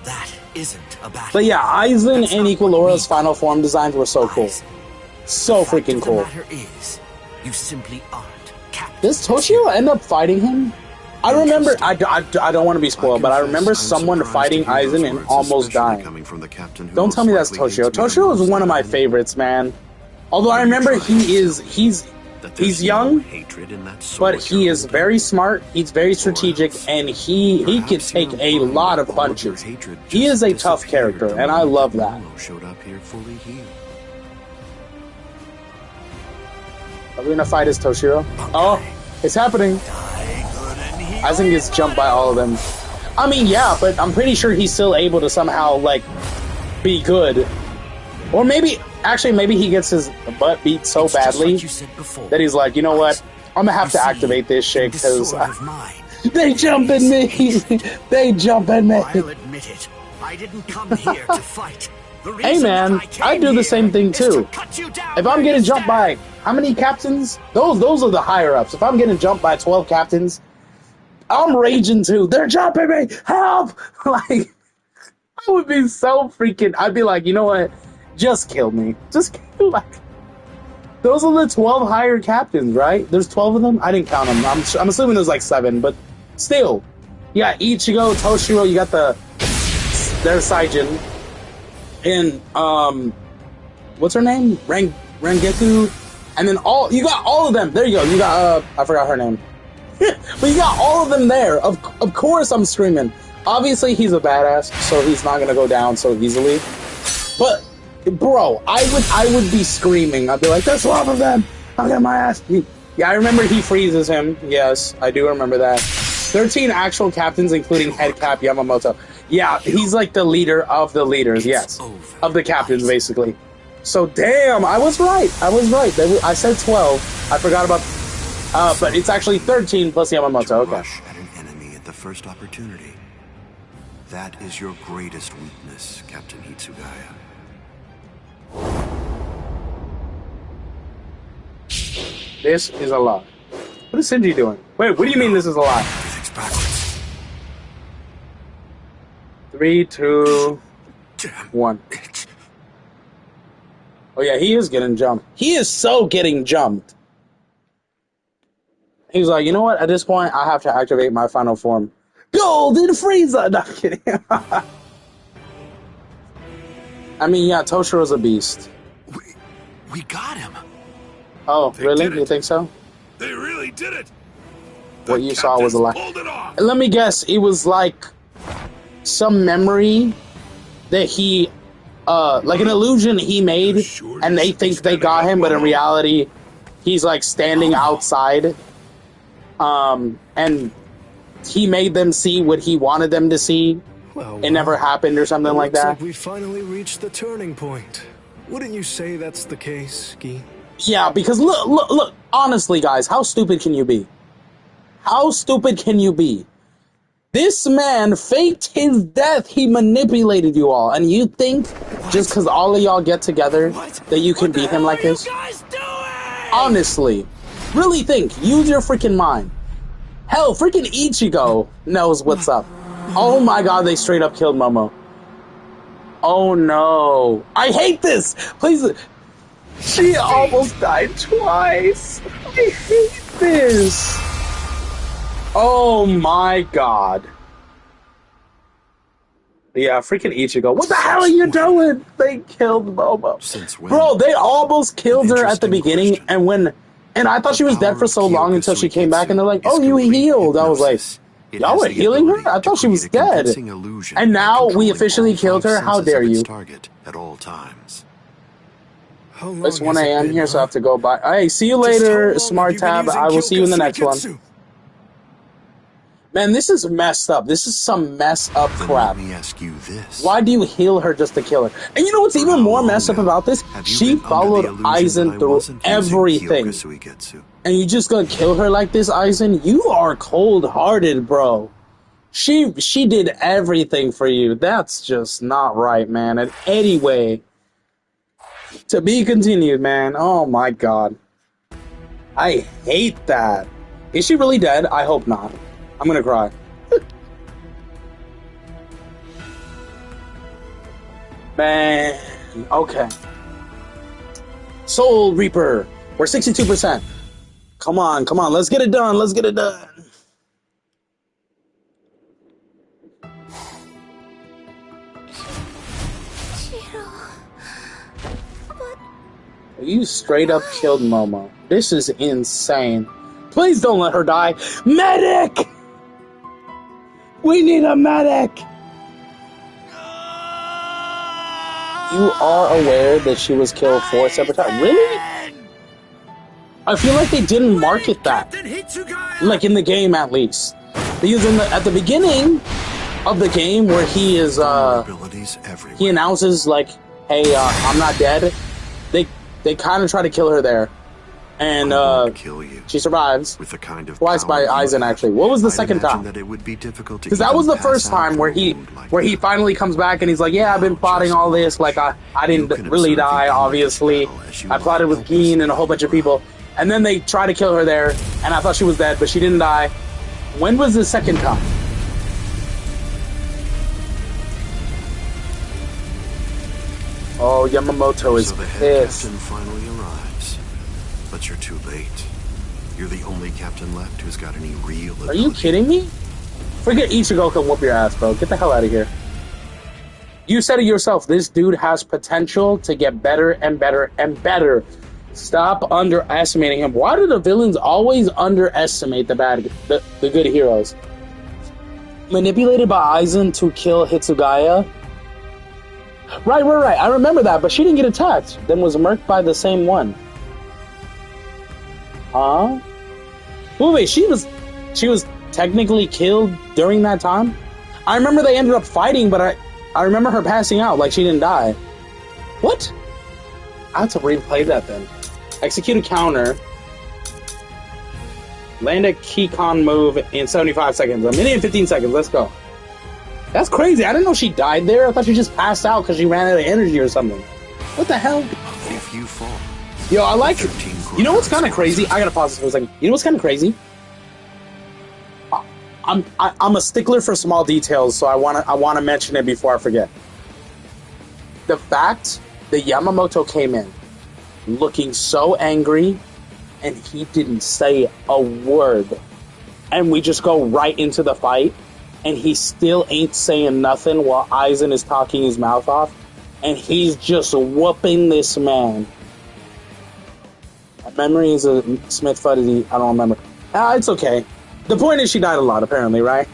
That isn't a battle. But yeah, Aizen and Equilora's final form designs were so cool. So freaking cool. The matter is, you simply aren't Captain. Does Toshio end up fighting him? I remember, I don't want to be spoiled, but I remember someone fighting Aizen and almost dying. Don't tell me that's Toshio. Toshio is one of my favorites, man. Although I remember he's young, but he is very smart, he's very strategic, and he can take a lot of punches. He is a tough character, and I love that. Are we gonna fight as Toshiro? Oh, it's happening. Aizen gets jumped by all of them. I mean, yeah, but I'm pretty sure he's still able to somehow, like, be good. Or maybe, actually, maybe he gets his butt beat so badly that he's like, you know what? I'm gonna have to activate this shit because they jump at me. They jump at me. I'll admit it. I didn't come here to fight. Hey man, I do the same thing too. If I'm getting jumped by how many captains? Those are the higher ups. If I'm getting jumped by 12 captains, I'm raging too. They're jumping me. Help! Like, I would be so freaking. I'd be like, you know what? Just kill me. Just kill, like. Those are the 12 higher captains, right? There's 12 of them? I didn't count them. I'm assuming there's like 7, but still. You got Ichigo, Toshiro, you got there's Saijin. And, what's her name? Rangeku. And then you got all of them. There you go. You got, I forgot her name. But you got all of them there. Of course I'm screaming. Obviously he's a badass, so he's not gonna go down so easily. But, bro, I would be screaming. I'd be like, there's 12 of them. I'll get my ass beat. Yeah, I remember he freezes him. Yes, I do remember that. 13 actual captains, including head cap Yamamoto. Yeah, he's like the leader of the leaders, yes. Of the captains, basically. So, damn, I was right. I said 12. I forgot about... but it's actually 13 plus Yamamoto, okay. Rush at an enemy at the first opportunity. That is your greatest weakness, Captain Hitsugaya. This is a lie. What is Shinji doing? Wait, what do you mean this is a lie? 3, 2, Damn 1. it. Oh yeah, he is getting jumped. He is so getting jumped. He's like, you know what? At this point, I have to activate my final form. Golden Frieza! No, I'm kidding. I mean, yeah, Toshiro's a beast. We got him. Oh, They really? did it. You think so? They really did it. What you saw was a lie. Pulled it off. Let me guess, it was like some memory that he, like an illusion he made, and they think they got him, but in reality, he's like standing outside. And he made them see what he wanted them to see. Well, It never happened or something like looks that. like we finally reached the turning point. Wouldn't you say that's the case, Guy? Yeah, because look, honestly, guys, how stupid can you be? How stupid can you be? This man faked his death. He manipulated you all. And you think just because all of y'all get together that you can beat him like this? Honestly, really think. Use your freaking mind. Hell, freaking Ichigo knows what's up. Oh my god, they straight up killed Momo. Oh no. I hate this! Please. She almost died twice. I hate this. Oh my god. Yeah, freaking Ichigo. What the hell are you doing? They killed Momo. Since when? Bro, they almost killed her at the Interesting beginning, question. and I thought she was dead for so long until she came back, and they're like, "Oh, you healed." I was like, "Y'all were healing her? I thought she was dead." And now we officially killed her. How dare you? Target at all times. How long It's 1 has it a.m. been, here, so I huh? have to go by. Hey, see you Just how later, long have Smart you been Tab. using I will see you in the Kyoka next one. Suiketsu? Man, this is messed up. This is some mess up Then crap. let me ask you this. Why do you heal her just to kill her? And you know what's even more messed up about this? Have you She been under followed the illusion that Aizen I through wasn't using everything. Kyoka Suiketsu? And you just gonna kill her like this, Aizen? You are cold-hearted, bro. She did everything for you. That's just not right, man. And anyway, to be continued, man. Oh my god. I hate that. Is she really dead? I hope not. I'm gonna cry. Man, okay. Soul Reaper, we're 62%. Come on, let's get it done, let's get it done. You straight up killed Momo. This is insane. Please don't let her die. Medic! We need a medic! You are aware that she was killed 4 separate times. Really? I feel like they didn't market that. Like in the game, at least. Because at the beginning of the game, where he is, he announces like, "Hey, I'm not dead." They kind of try to kill her there, and she survives with the kind of twice by Aizen. Actually, what was the second time? Because that was the first time where he finally comes back and he's like, "Yeah, I've been plotting all this. Like I didn't really die. Obviously, I plotted with Gin and a whole bunch of people." And then they try to kill her there, and I thought she was dead, but she didn't die. When was the second time? Oh, Yamamoto is so the head pissed. captain finally arrives, but you're too late. You're the only captain left who's got any real ability. Are you kidding me? Forget Ichigo can whoop your ass, bro. Get the hell out of here. You said it yourself. This dude has potential to get better and better and better. Stop underestimating him. Why do the villains always underestimate the good heroes? Manipulated by Aizen to kill Hitsugaya? Right. I remember that, but she didn't get attacked. Then was murked by the same one. Huh? Wait, she was technically killed during that time? I remember they ended up fighting, but I remember her passing out, like she didn't die. What? I have to replay that then. Execute a counter. Land a keycon move in 75 seconds. A minute and 15 seconds. Let's go. That's crazy. I didn't know she died there. I thought she just passed out because she ran out of energy or something. What the hell? If you fall, yo, I like it. You know what's kind of crazy? I gotta pause this for a second. You know what's kind of crazy? I'm a stickler for small details, so I wanna mention it before I forget. The fact that Yamamoto came in looking so angry, and he didn't say a word, and we just go right into the fight, and he still ain't saying nothing while Aizen is talking his mouth off, and he's just whooping this man. Memory is a Smith Fuddy. I don't remember. It's okay. The point is she died a lot, apparently, right?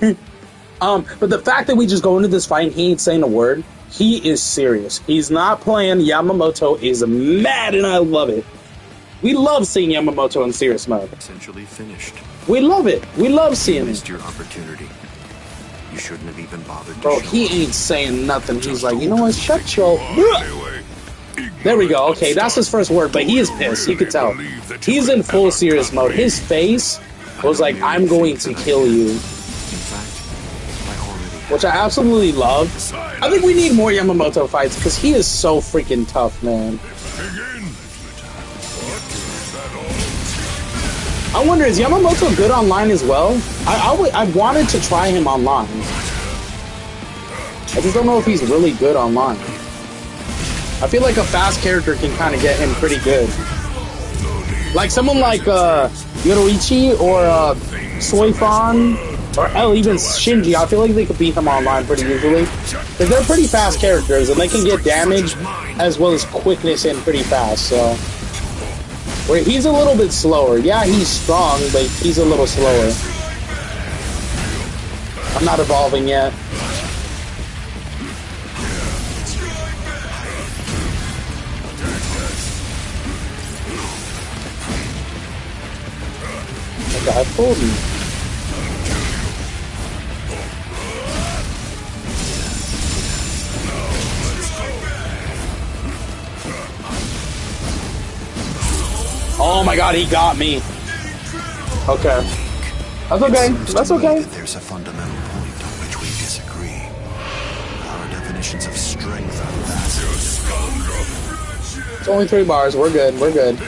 But the fact that we just go into this fight and he ain't saying a word, he is serious. He's not playing. Yamamoto is mad, and I love it. We love seeing Yamamoto in serious mode. Essentially finished. We love it. We love seeing You it. missed your opportunity. You shouldn't have even bothered to Bro, show he up. ain't saying nothing. He's like, you know what? Shut your... There we go. Okay, that's his first word, but he is pissed. You can tell. He's in full serious mode. His face was like, I'm going to kill you. In fact, I already have. Which I absolutely love. I think we need more Yamamoto fights, because he is so freaking tough, man. I wonder, is Yamamoto good online as well? I wanted to try him online. I just don't know if he's really good online. I feel like a fast character can kind of get him pretty good. Like someone like Yoroichi or Soifan, or hell, even Shinji, I feel like they could beat him online pretty easily. Because they're pretty fast characters, and they can get damage as well as quickness in pretty fast, so... Where he's a little bit slower. Yeah, he's strong, but he's a little slower. I'm not evolving yet. That guy fooled me. Oh my god, he got me. Okay. That's okay. That's okay. There's a fundamental point on which we disagree. Our definitions of strength are vast. It's only 3 bars. We're good. We're good.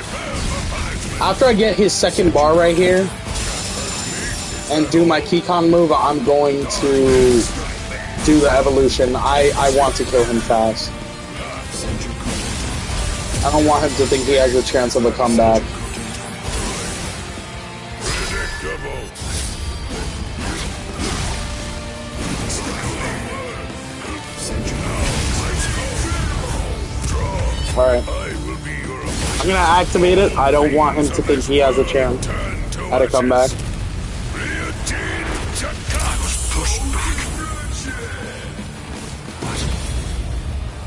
After I get his second bar right here and do my Keycon move, I'm going to do the evolution. I want to kill him fast. I don't want him to think he has a chance of a comeback. Alright. I'm gonna activate it. I don't want him to think he has a chance at a comeback.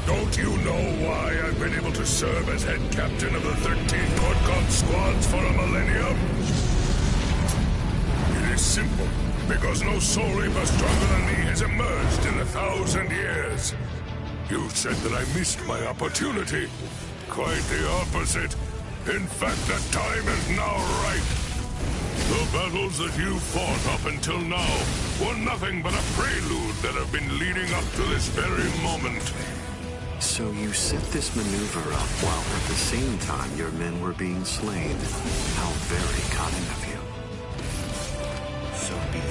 Don't you know why I've been able to serve as head captain of the 13 Court squads for a millennium? It is simple, because no soul reaper stronger than me has emerged in 1,000 years. You said that I missed my opportunity. Quite the opposite. In fact, the time is now ripe. The battles that you fought up until now were nothing but a prelude that have been leading up to this very moment. So you set this maneuver up while at the same time your men were being slain. How very cunning of you. So be it.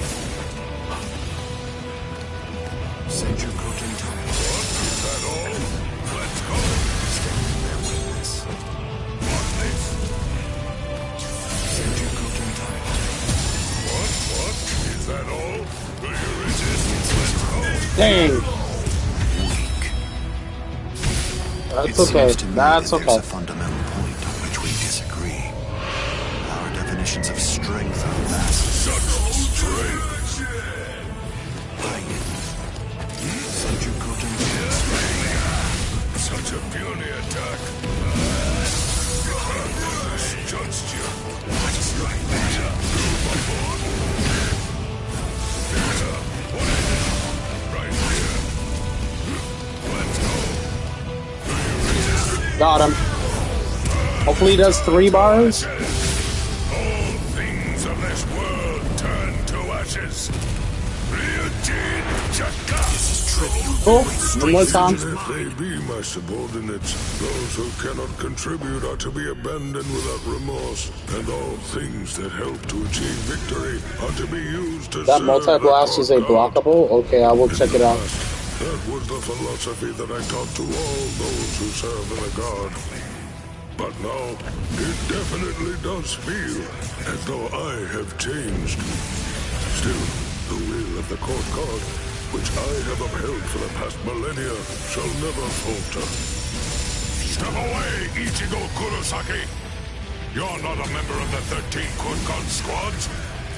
Send your cooking time. What? Is that all? Let's go. Stand there with this. What this? Send your cooking time. What? Is that all? Do you resist? Let's go. Dang. That's okay. That's okay. There's a fundamental point on which we disagree. Our definitions of strength are vast. Such strength. Send your cooking. Such a puny attack. Misjudged you. What's right there? Right here. Let's go. Got him. Hopefully he does 3 bars. All things of this world turn to ashes. Ryujin Chaka. Oh, one more time. Even if they be my subordinates, those who cannot contribute are to be abandoned without remorse, and all things that help to achieve victory are to be used to That serve multi-blast the is a court god. blockable? Okay, I will check it out. That was the philosophy that I taught to all those who serve in the guard. But now, it definitely does feel as though I have changed. Still, the will of the court god, which I have upheld for the past millennia, shall never falter. Step away, Ichigo Kurosaki! You're not a member of the 13 court god squads.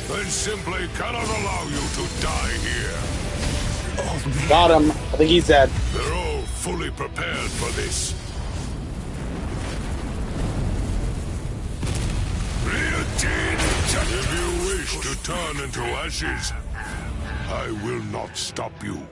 They simply cannot allow you to die here. Got him. I think he's dead. They're all fully prepared for this. If you wish to turn into ashes, I will not stop you.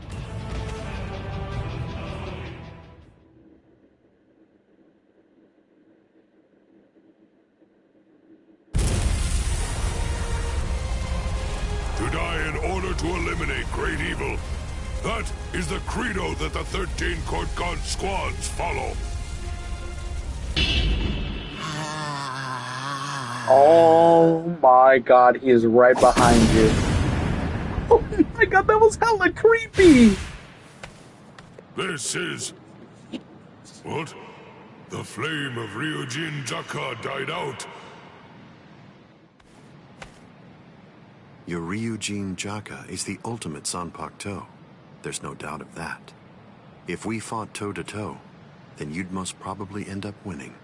To die in order to eliminate great evil. That is the credo that the 13 court god squads follow. Oh my god, he is right behind you. Oh my god, that was hella creepy! This is... What? The flame of Ryujin Jaka died out. Your Ryujin Jaka is the ultimate Zanpakuto. There's no doubt of that. If we fought toe-to-toe, then you'd most probably end up winning.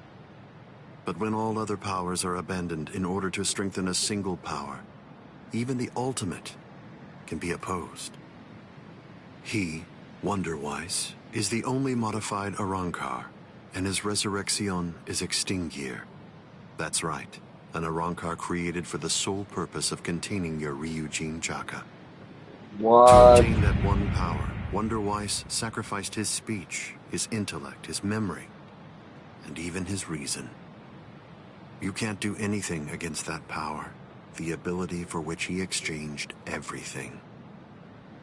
But when all other powers are abandoned in order to strengthen a single power, even the ultimate can be opposed. He, Wonderwise, is the only modified Arrancar, and his resurrection is Extinguir. That's right, an Arrancar created for the sole purpose of containing your Ryujin Jaka. What? To obtain that one power, Wonderwise sacrificed his speech, his intellect, his memory, and even his reason. You can't do anything against that power, the ability for which he exchanged everything.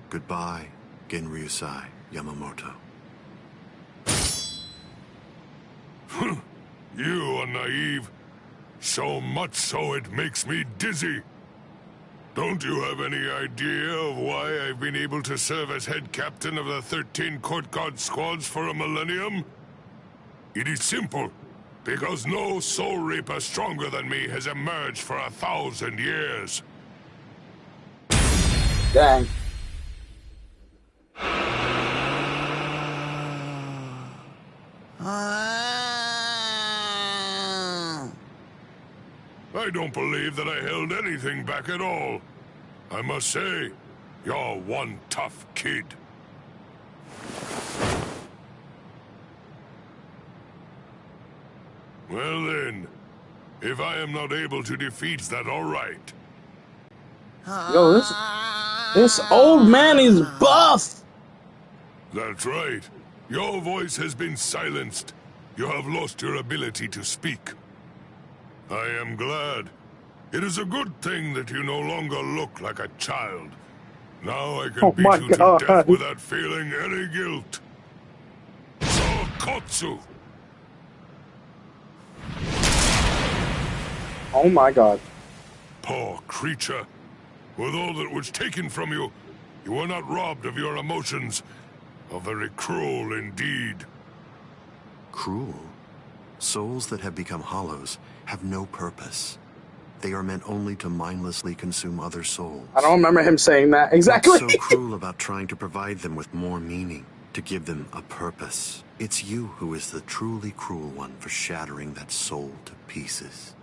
Goodbye, Genryusai Yamamoto. You are naive. So much so it makes me dizzy. Don't you have any idea of why I've been able to serve as head captain of the 13 court guard squads for a millennium? It is simple. Because no soul reaper stronger than me has emerged for 1,000 years. Dang. I don't believe that I held anything back at all. I must say, you're one tough kid. Well then, if I am not able to defeat that, all right. Yo, this old man is buff! That's right. Your voice has been silenced. You have lost your ability to speak. I am glad. It is a good thing that you no longer look like a child. Now I can beat you to death without feeling any guilt. Sokotsu! Oh my god. Poor creature. With all that was taken from you, you were not robbed of your emotions. How very cruel indeed. Cruel? Souls that have become hollows have no purpose. They are meant only to mindlessly consume other souls. I don't remember him saying that exactly. What's so cruel about trying to provide them with more meaning, to give them a purpose? It's you who is the truly cruel one for shattering that soul to pieces.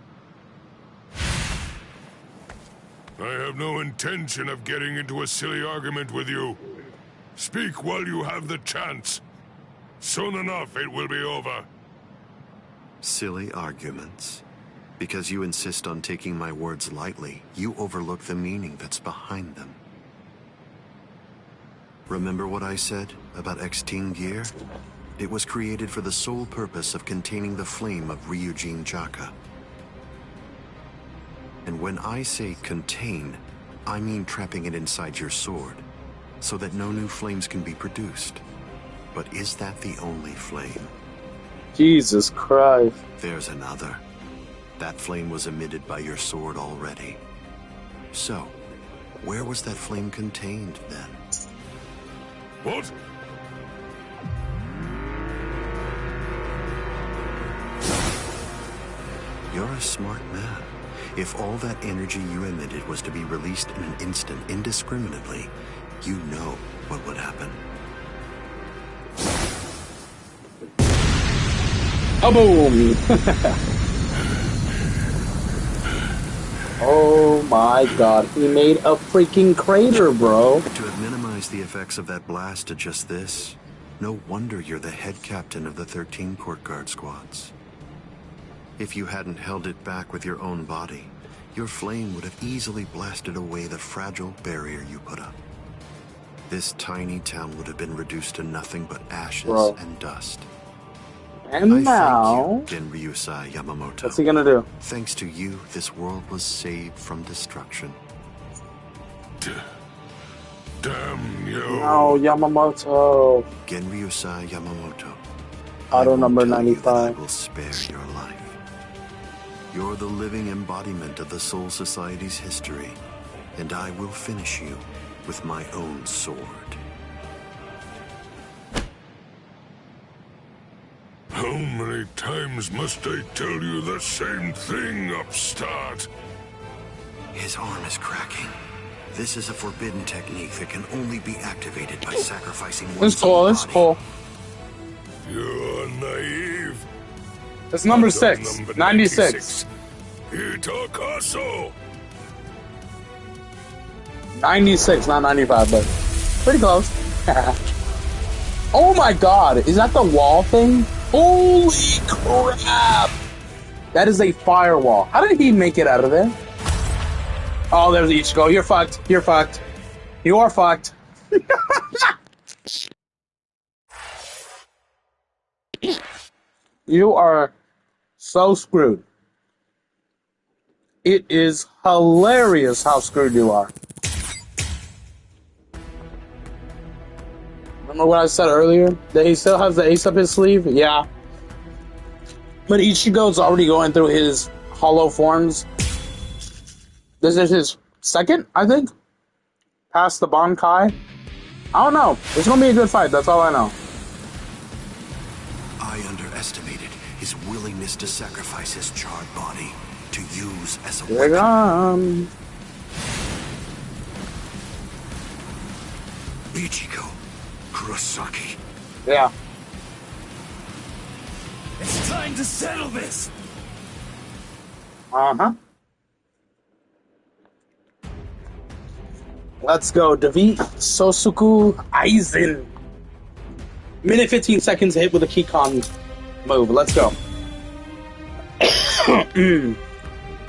I have no intention of getting into a silly argument with you. Speak while you have the chance. Soon enough, it will be over. Silly arguments? Because you insist on taking my words lightly, you overlook the meaning that's behind them. Remember what I said about Extinguir? It was created for the sole purpose of containing the flame of Ryujin Jaka. And when I say contain, I mean trapping it inside your sword. so that no new flames can be produced. But is that the only flame? Jesus Christ. There's another. That flame was emitted by your sword already. So, where was that flame contained then? What? You're a smart man. If all that energy you emitted was to be released in an instant indiscriminately, you know what would happen. A boom! Oh my god, he made a freaking crater, bro. To have minimized the effects of that blast to just this, no wonder you're the head captain of the 13 Court Guard squads. If you hadn't held it back with your own body, your flame would have easily blasted away the fragile barrier you put up. This tiny town would have been reduced to nothing but ashes and dust. And now... Thank you, Genryusai Yamamoto. What's he gonna do? Thanks to you, this world was saved from destruction. Damn you. No, Yamamoto. Genryusai Yamamoto. Auto number I 95. will spare your life. You're the living embodiment of the Soul Society's history, and I will finish you with my own sword. How many times must I tell you the same thing, upstart? His arm is cracking. This is a forbidden technique that can only be activated by sacrificing one's It's cool, own it's body. cool. You're naive. It's number Atom 6. number 96. Itakaso. 96, not 95, but pretty close. Oh my god, is that the wall thing? Holy crap! That is a firewall. How did he make it out of there? Oh, there's Ichigo. You're fucked. You're fucked. You are fucked. You are so screwed. It is hilarious how screwed you are. Remember what I said earlier? That he still has the ace up his sleeve? Yeah. But Ichigo's already going through his hollow forms. This is his second, I think? Past the Bankai? I don't know. It's going to be a good fight. That's all I know. I underestimated his willingness to sacrifice his charred body to use as a Here they weapon. come. Ichigo, Kurosaki. Yeah. It's time to settle this! Uh-huh. Let's go. Defeat Sosuku Aizen. Minute 15 seconds hit with a Kikon move. Let's go.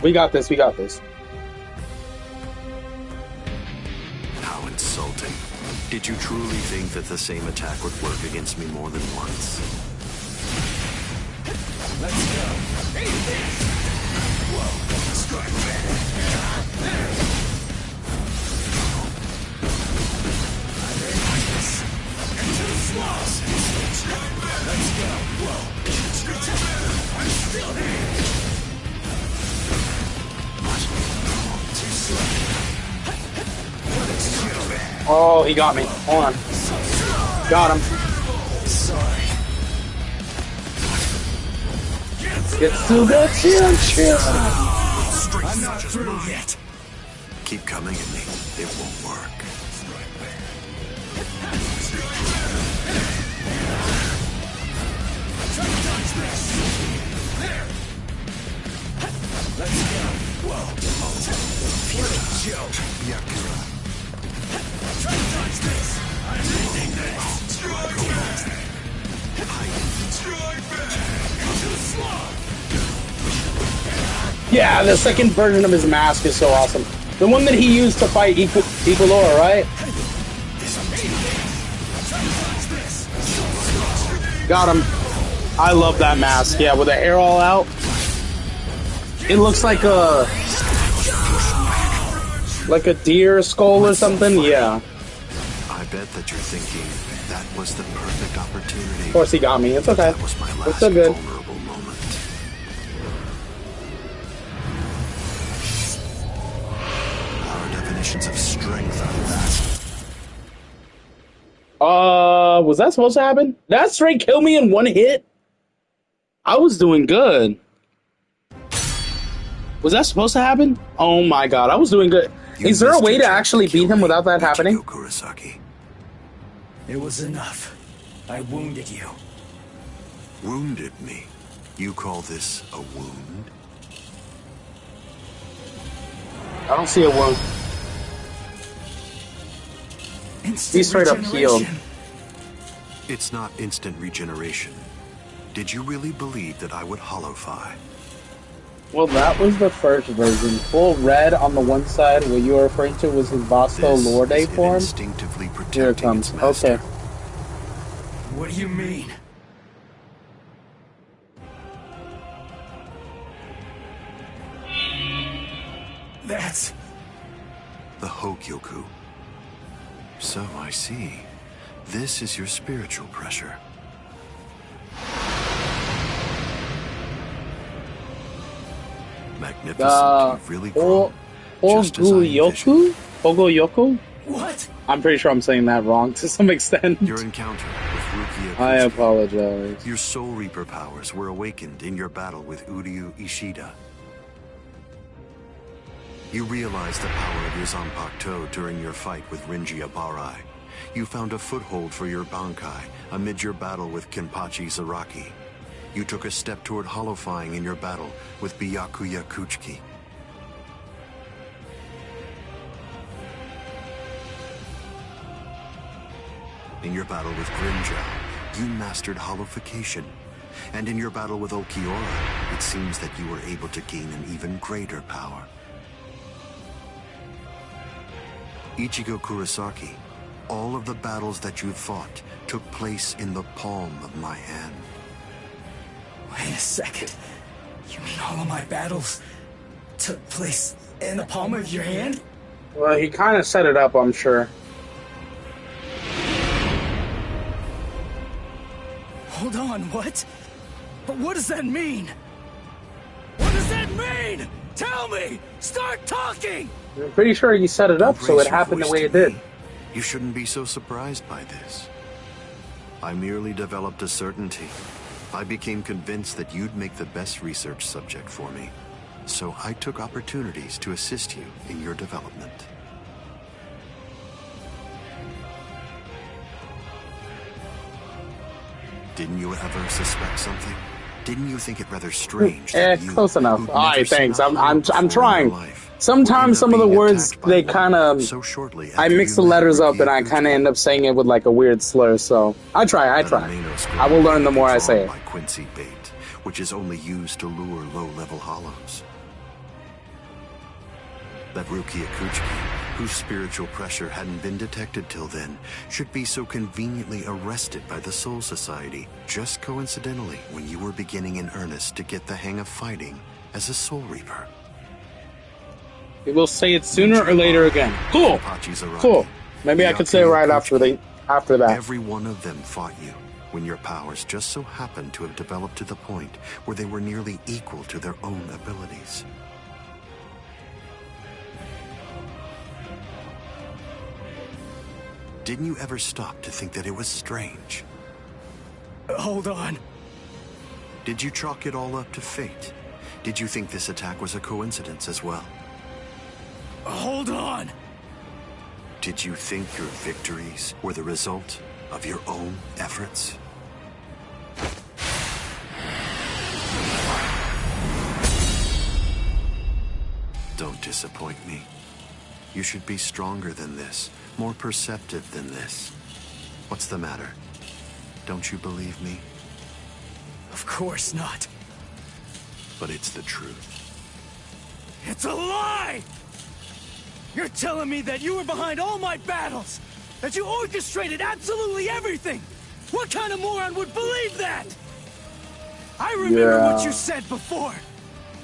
We got this. We got this. How insulting. Did you truly think that the same attack would work against me more than once? Let's go! Eat this! Whoa! Strike back! Into the swamps! Let's go! Whoa! I'm still here! Too slow. Oh, he got me. Hold on. Got him. Sorry. Gets to the chin. I'm not through yet. Keep coming at me. It won't work. Let's go. Whoa. What a joke. Yakura. Try to dodge this. I'm ending this. Strike back. Strike back. Into the slug. Yeah, the second version of his mask is so awesome. The one that he used to fight Equilor, right? Got him. I love that mask. Yeah, with the hair all out. It looks like a deer skull or something. Yeah. I bet that you're thinking that was the perfect opportunity. Of course he got me. It's okay. That was my It's last so good. vulnerable moment. Our definitions of strength are vast. Was that supposed to happen? That straight killed me in one hit? I was doing good. Was that supposed to happen? Oh my god, I was doing good. Is there a way to actually beat him without that happening? Kurosaki. It was enough. I wounded you. Wounded me? You call this a wound? I don't see a wound. He's straight up healed. It's not instant regeneration. Did you really believe that I would holofy? Well, that was the first version. Full red on the one side, what you were referring to was his Basto Lorde form. Instinctively protecting Here it comes. its master. Okay. What do you mean? That's... The Hogyoku. So I see. This is your spiritual pressure. Magnificent. You've really grown. Just as I envisioned. Ogoyoku? What? I'm pretty sure I'm saying that wrong to some extent. Your encounter with Rukia I Kusuke. apologize. Your Soul Reaper powers were awakened in your battle with Uryu Ishida. You realized the power of your Zanpakuto during your fight with Rinji Abarai. You found a foothold for your Bankai amid your battle with Kenpachi Zaraki. You took a step toward holofying in your battle with Byakuya Kuchiki. In your battle with Grimjow, you mastered holofication. And in your battle with Okiura, it seems that you were able to gain an even greater power. Ichigo Kurosaki, all of the battles that you fought took place in the palm of my hand. Wait a second. You mean all of my battles took place in the palm of your hand? Well, he kind of set it up, I'm sure. Hold on, what? But what does that mean? What does that mean? Tell me! Start talking! I'm pretty sure he set it up so it happened the way it did. You shouldn't be so surprised by this. I merely developed a certainty. I became convinced that you'd make the best research subject for me. So I took opportunities to assist you in your development. Didn't you ever suspect something? Didn't you think it rather strange that you, close enough. who'd All right, never thanks. seen a I'm before in trying. your life, Sometimes some of the being words, attacked by they one kind of... so shortly I after mix the you met letters up Rukia and I kind of Kuchiki. end up saying it with like a weird slur, so... I try. I will learn the more I say it. By Quincy bait, which is only used to lure low-level hollows. That Rukia Kuchiki, whose spiritual pressure hadn't been detected till then, should be so conveniently arrested by the Soul Society just coincidentally when you were beginning in earnest to get the hang of fighting as a Soul Reaper. We will say it sooner or later again. Cool. Cool. Maybe I could say it right after that. Every one of them fought you when your powers just so happened to have developed to the point where they were nearly equal to their own abilities. Didn't you ever stop to think that it was strange? Hold on. Did you chalk it all up to fate? Did you think this attack was a coincidence as well? Hold on. Did you think your victories were the result of your own efforts? Don't disappoint me. You should be stronger than this, more perceptive than this. What's the matter? Don't you believe me? Of course not. But it's the truth. It's a lie! You're telling me that you were behind all my battles! That you orchestrated absolutely everything! What kind of moron would believe that? I remember what you said before.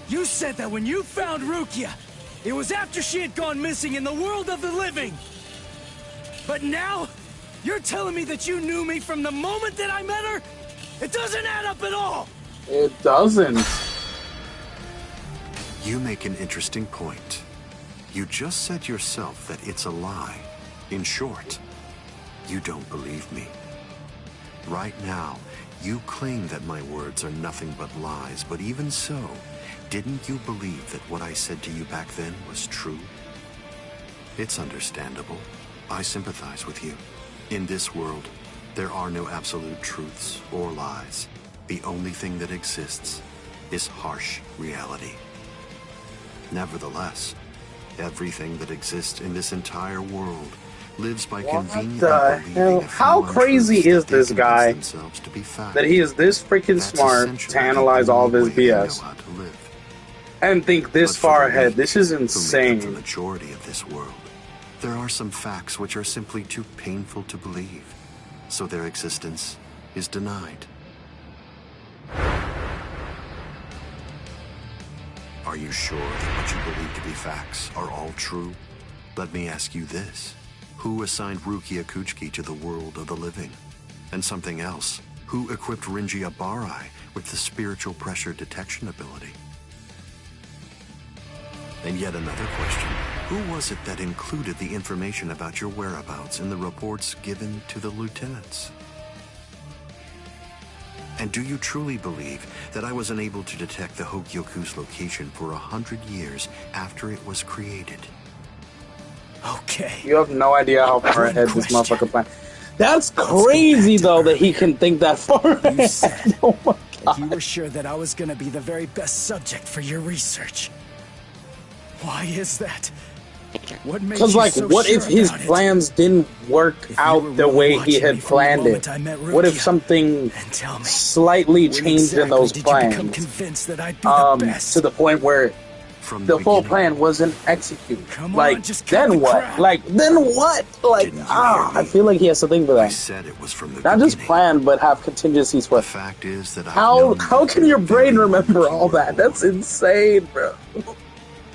You said that when you found Rukia, it was after she had gone missing in the world of the living. But now, You're telling me that you knew me from the moment that I met her? It doesn't add up at all! It doesn't. You make an interesting point. You just said yourself that it's a lie. In short, you don't believe me. Right now, you claim that my words are nothing but lies, but even so, didn't you believe that what I said to you back then was true? It's understandable. I sympathize with you. In this world, there are no absolute truths or lies. The only thing that exists is harsh reality. Nevertheless, everything that exists in this entire world lives by conveniently believing a few How crazy untruths is that they this convince guy themselves to be fact. that he is this freaking That's smart essentially to analyze the all of only his way I BS know how to live. and think this But for far the ahead? weak, This is who make up the insane. majority of this world, there are some facts which are simply too painful to believe, so their existence is denied. Are you sure that what you believe to be facts are all true? Let me ask you this. Who assigned Rukia Kuchiki to the world of the living? And something else. Who equipped Rinji Abarai with the spiritual pressure detection ability? And yet another question. Who was it that included the information about your whereabouts in the reports given to the lieutenants? And do you truly believe that I was unable to detect the Hogyoku's location for 100 years after it was created? Okay. You have no idea how far One ahead this question. motherfucker planned. That's Let's go crazy back to though that he earlier. can think that far You ahead. said Oh my that you god. were sure that I was gonna be the very best subject for your research. Why is that? What makes Because, you like, so what sure if his about it? plans didn't work If you out were the really way he watching had me from the planned it? moment I met What if Rukia, something then tell me, slightly when changed in exactly those did you become plans? convinced that I'd be the best? To the point where From the full beginning, plan wasn't executed. Come Like, on, just cut then the what? crap. Like, then what? Like, Didn't you hear me? I feel like he has to think for I that. said it was from the Not just beginning. plan, but have contingencies The for. fact is that I've How known how you can from your the brain very remember moment you all were that? That's born. insane, bro.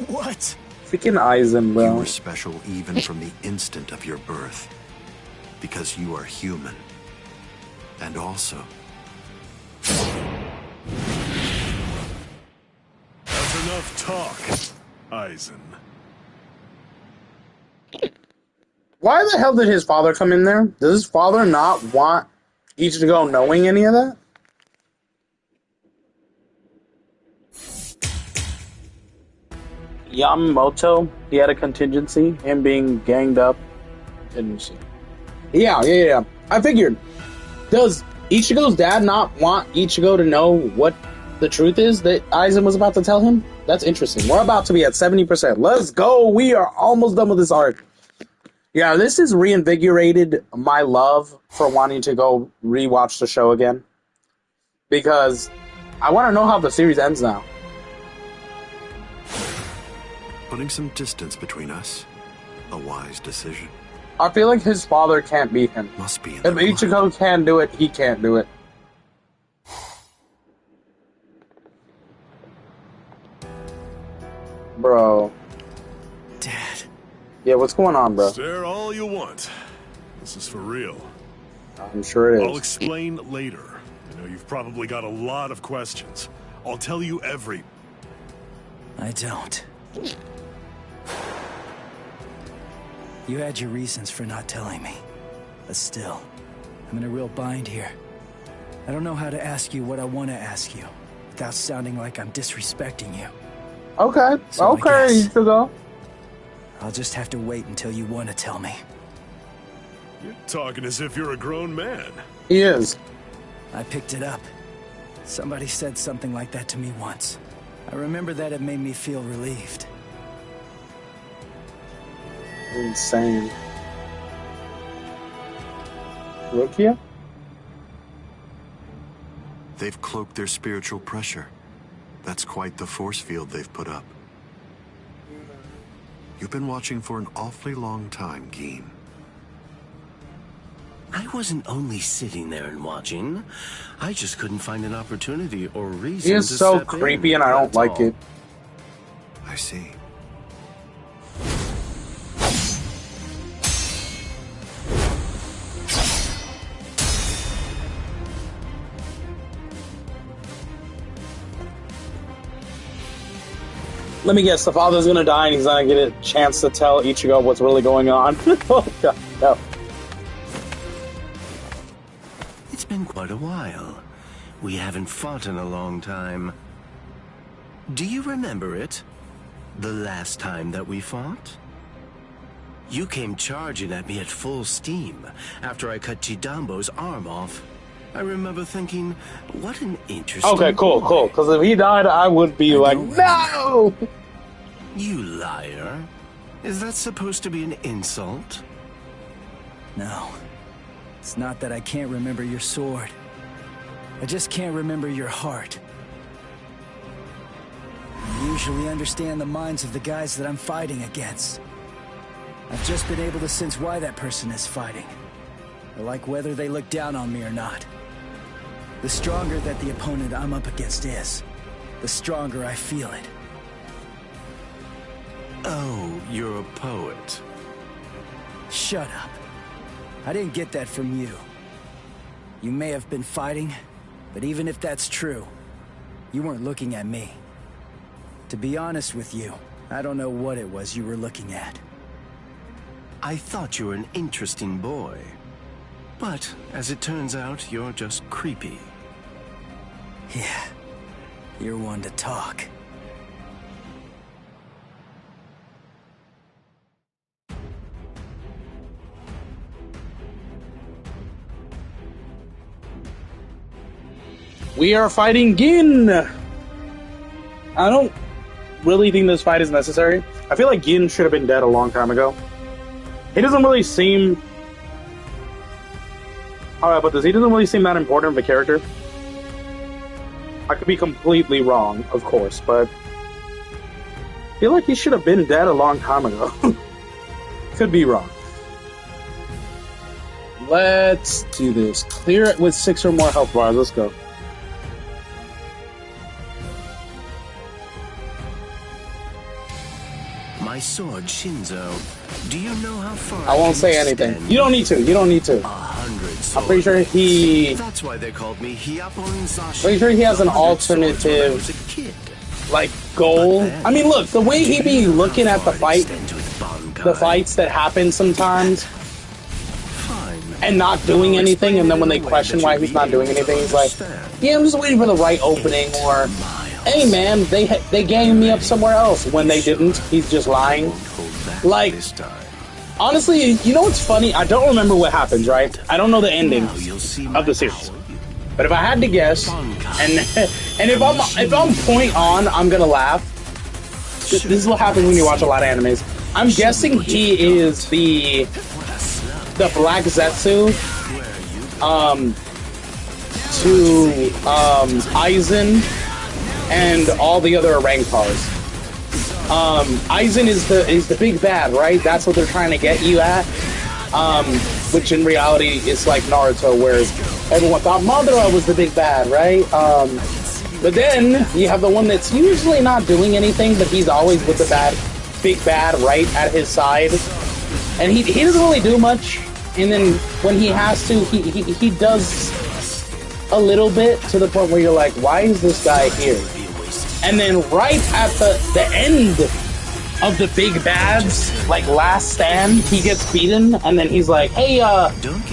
What? Freaking Eisen, You bro. were special even from the instant of your birth. Because you are human. And also, That's enough talk, Eisen. Why the hell did his father come in there? Does his father not want Ichigo knowing any of that? Yamamoto, he had a contingency, him being ganged up. Didn't see. Yeah. I figured. Does Ichigo's dad not want Ichigo to know what the truth is that Aizen was about to tell him? That's interesting. We're about to be at 70%. Let's go. We are almost done with this arc. Yeah, this has reinvigorated my love for wanting to go rewatch the show again. Because I want to know how the series ends now. putting some distance between us. A wise decision. I feel like his father can't beat him. Must be in If the blood. Ichigo can do it, he can't do it. Bro. Dad. Yeah, what's going on, bro? Stare all you want. This is for real. I'm sure it I'll is. explain later. I know you've probably got a lot of questions. I'll tell you every... I don't. You had your reasons for not telling me. But still, I'm in a real bind here. I don't know how to ask you what I want to ask you without sounding like I'm disrespecting you. Okay, So I okay, guess- Ichigo. I'll just have to wait until you want to tell me. You're talking as if you're a grown man. He is. I picked it up. Somebody said something like that to me once. I remember that it made me feel relieved. Insane. Rukia? They've cloaked their spiritual pressure. That's quite the force field they've put up. You've been watching for an awfully long time, Geen. I wasn't only sitting there and watching. I just couldn't find an opportunity or reason He is to so step creepy in, and I don't that's like all. it. I see. Let me guess, the father's gonna die and he's gonna get a chance to tell Ichigo what's really going on. Oh god, no. It's been quite a while. We haven't fought in a long time. Do you remember it? The last time that we fought? You came charging at me at full steam after I cut Chidambo's arm off. I remember thinking, what an interesting Okay, cool, boy. cool. Because if he died, I would be like, no! You liar. Is that supposed to be an insult? No. It's not that I can't remember your sword. I just can't remember your heart. I usually understand the minds of the guys that I'm fighting against. I've just been able to sense why that person is fighting. I like whether they look down on me or not. The stronger that the opponent I'm up against is, the stronger I feel it. Oh, you're a poet. Shut up. I didn't get that from you. You may have been fighting, but even if that's true, you weren't looking at me. To be honest with you, I don't know what it was you were looking at. I thought you were an interesting boy. But, as it turns out, you're just creepy. Yeah, you're one to talk. We are fighting Gin! I don't really think this fight is necessary. I feel like Gin should have been dead a long time ago. He doesn't really seem... How do I put this? He doesn't really seem that important of a character. I could be completely wrong, of course, but... I feel like he should have been dead a long time ago. Could be wrong. Let's do this. Clear it with 6 or more health bars. Let's go. My sword, Shinzo. Do you know how far I won't can say anything. extend? You don't need to. You don't need to. 100 I'm pretty sure he... That's why they called me Hyapon Zashi. Pretty sure he has an 100 swords when I alternative, was a kid. like, goal. But then, I mean, look, the way he do be you know looking how at the far it fight, extends with Bankai? the fights that happen sometimes, Fine. and not doing I'll anything, and then when they explain it in a way question that why you'll he's be not doing able to anything, he's like, understand. yeah, I'm just waiting for the right opening, or, hey man, they ganged me up somewhere else, when they didn't. He's just lying. Won't hold back Like, this time. honestly, you know what's funny? I don't remember what happens, right? I don't know the ending Now you'll see of my the series. power. But if I had to guess, and if I'm point on, I'm gonna laugh. This is what happens when you watch a lot of animes. I'm guessing he is the Black Zetsu to Aizen and all the other Rankars. Aizen is the big bad, right? That's what they're trying to get you at. Which in reality is like Naruto, where everyone thought Madara was the big bad, right? But then you have the one that's usually not doing anything, but he's always with the big bad right at his side, and he doesn't really do much. And then when he has to, he does a little bit, to the point where you're like, why is this guy here? And then right at the end of the big bads, like last stand, he gets beaten, and then he's like, hey,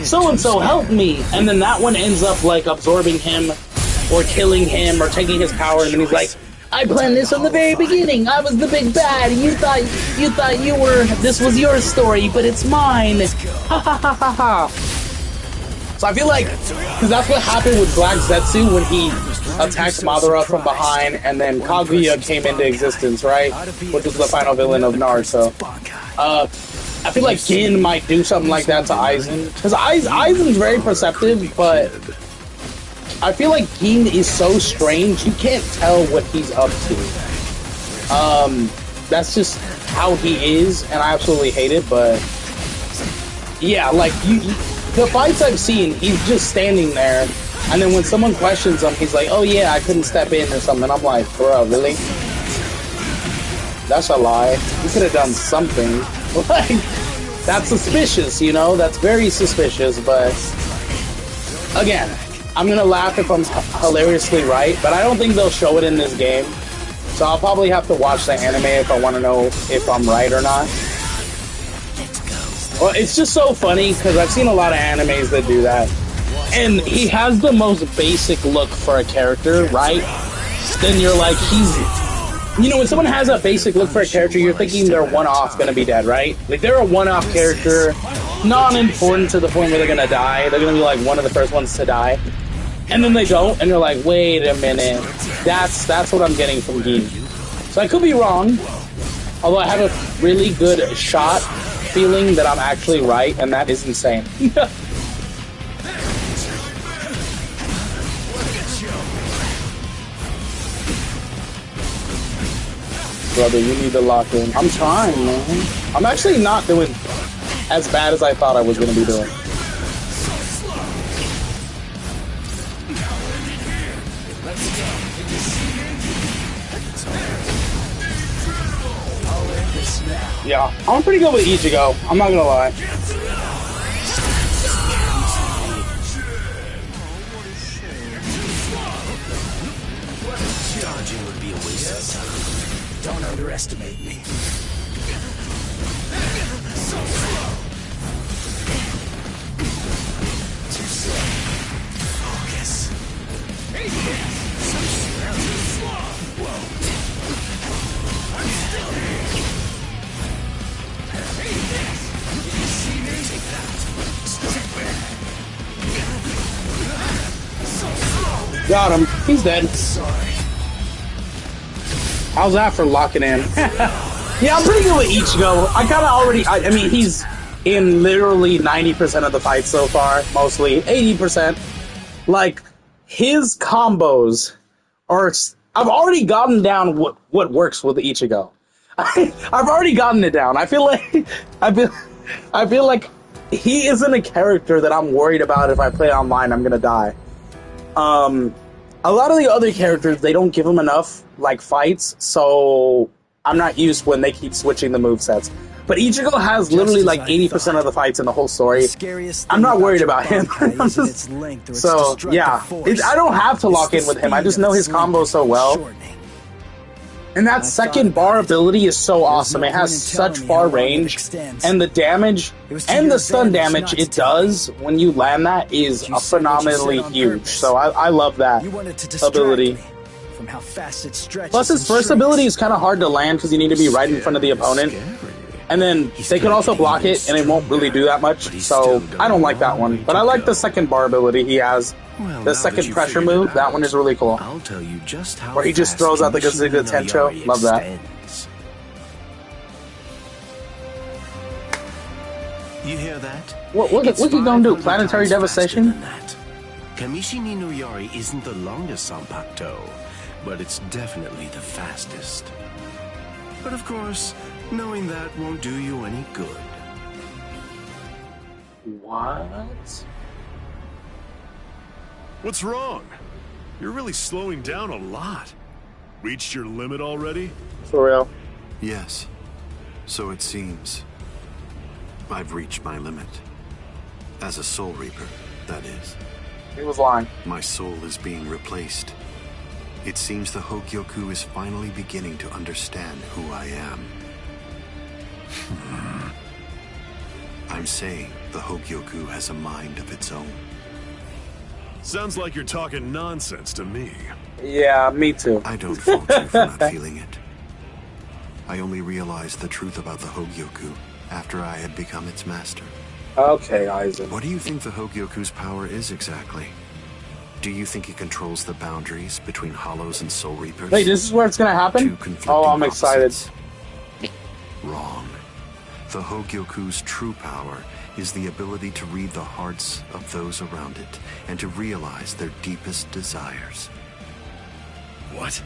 so-and-so help me, and then that one ends up like absorbing him or killing him or taking his power, and then he's like, I planned this from the very beginning. I was the big bad. You thought this was your story, but it's mine. Ha ha ha ha ha. So I feel like, because that's what happened with Black Zetsu when he attacked Madara from behind, and then Kaguya came into existence, right? Which was the final villain of Naruto. I feel like Gin might do something like that to Aizen, because Aizen's very perceptive, but I feel like Gin is so strange, you can't tell what he's up to. That's just how he is, and I absolutely hate it, but yeah, like, the fights I've seen, he's just standing there, and then when someone questions him, he's like, oh yeah, I couldn't step in or something. I'm like, bro, really? That's a lie. You could have done something. Like, that's suspicious, you know? That's very suspicious, but again, I'm gonna laugh if I'm hilariously right, but I don't think they'll show it in this game. So I'll probably have to watch the anime if I want to know if I'm right or not. Well, it's just so funny because I've seen a lot of animes that do that. And he has the most basic look for a character, right? Then you're like, you know, when someone has a basic look for a character, you're thinking they're one-off gonna be dead, right? Like, they're a one-off character, non-important to the point where they're gonna die. They're gonna be like one of the first ones to die. And then they don't, and you're like, wait a minute. That's what I'm getting from Gin. So I could be wrong, although I have a really good shot feeling that I'm actually right, and that is insane. Brother, you need to lock in. I'm trying, man. I'm actually not doing as bad as I thought I was going to be doing. Yeah, I'm pretty good with Ichigo. I'm not gonna lie. Dodging would be a waste of time. Don't underestimate me. Too slow. Focus. So slow. Got him. He's dead. How's that for locking in? Yeah, I'm pretty good with Ichigo. I kind of already... I mean, he's in literally 90% of the fights so far. Mostly 80%. Like, his combos are... I've already gotten down what works with Ichigo. I've already gotten it down. I feel like he isn't a character that I'm worried about if I play online, I'm gonna die. A lot of the other characters, they don't give him enough, like, fights, so I'm not used when they keep switching the movesets. But Ichigo has literally, like, 80% of the fights in the whole story. I'm not worried about him. So, yeah. I don't have to lock in with him. I just know his combo so well. And that second bar ability is so awesome. It has such far range, and the damage and the stun damage it does when you land that is phenomenally huge. So I love that ability. Plus, his first ability is kind of hard to land because you need to be right in front of the opponent. And then they can also block it, and it won't really do that much. So I don't like that one. But I like the second bar ability he has. The second pressure move, that one is really cool. I'll tell you just how where he just throws out the Gazuga Tencho. Love that. You hear that? What you gonna do? Planetary devastation? Kamishi ni no Yari isn't the longest Zanpakuto, but it's definitely the fastest. But of course, knowing that won't do you any good. What? What's wrong? You're really slowing down a lot. Reached your limit already? For real? Yes. So it seems. I've reached my limit. As a Soul Reaper, that is. He was lying. My soul is being replaced. It seems the Hogyoku is finally beginning to understand who I am. I'm saying the Hogyoku has a mind of its own. Sounds like you're talking nonsense to me. Yeah, me too. I don't fault you for not feeling it. I only realized the truth about the Hogyoku after I had become its master. Okay, Isaac. What do you think the Hogyoku's power is exactly? Do you think it controls the boundaries between Hollows and Soul Reapers? Wait, this is where it's gonna happen? Oh, I'm excited. Wrong. The Hogyoku's true power is the ability to read the hearts of those around it and to realize their deepest desires. What?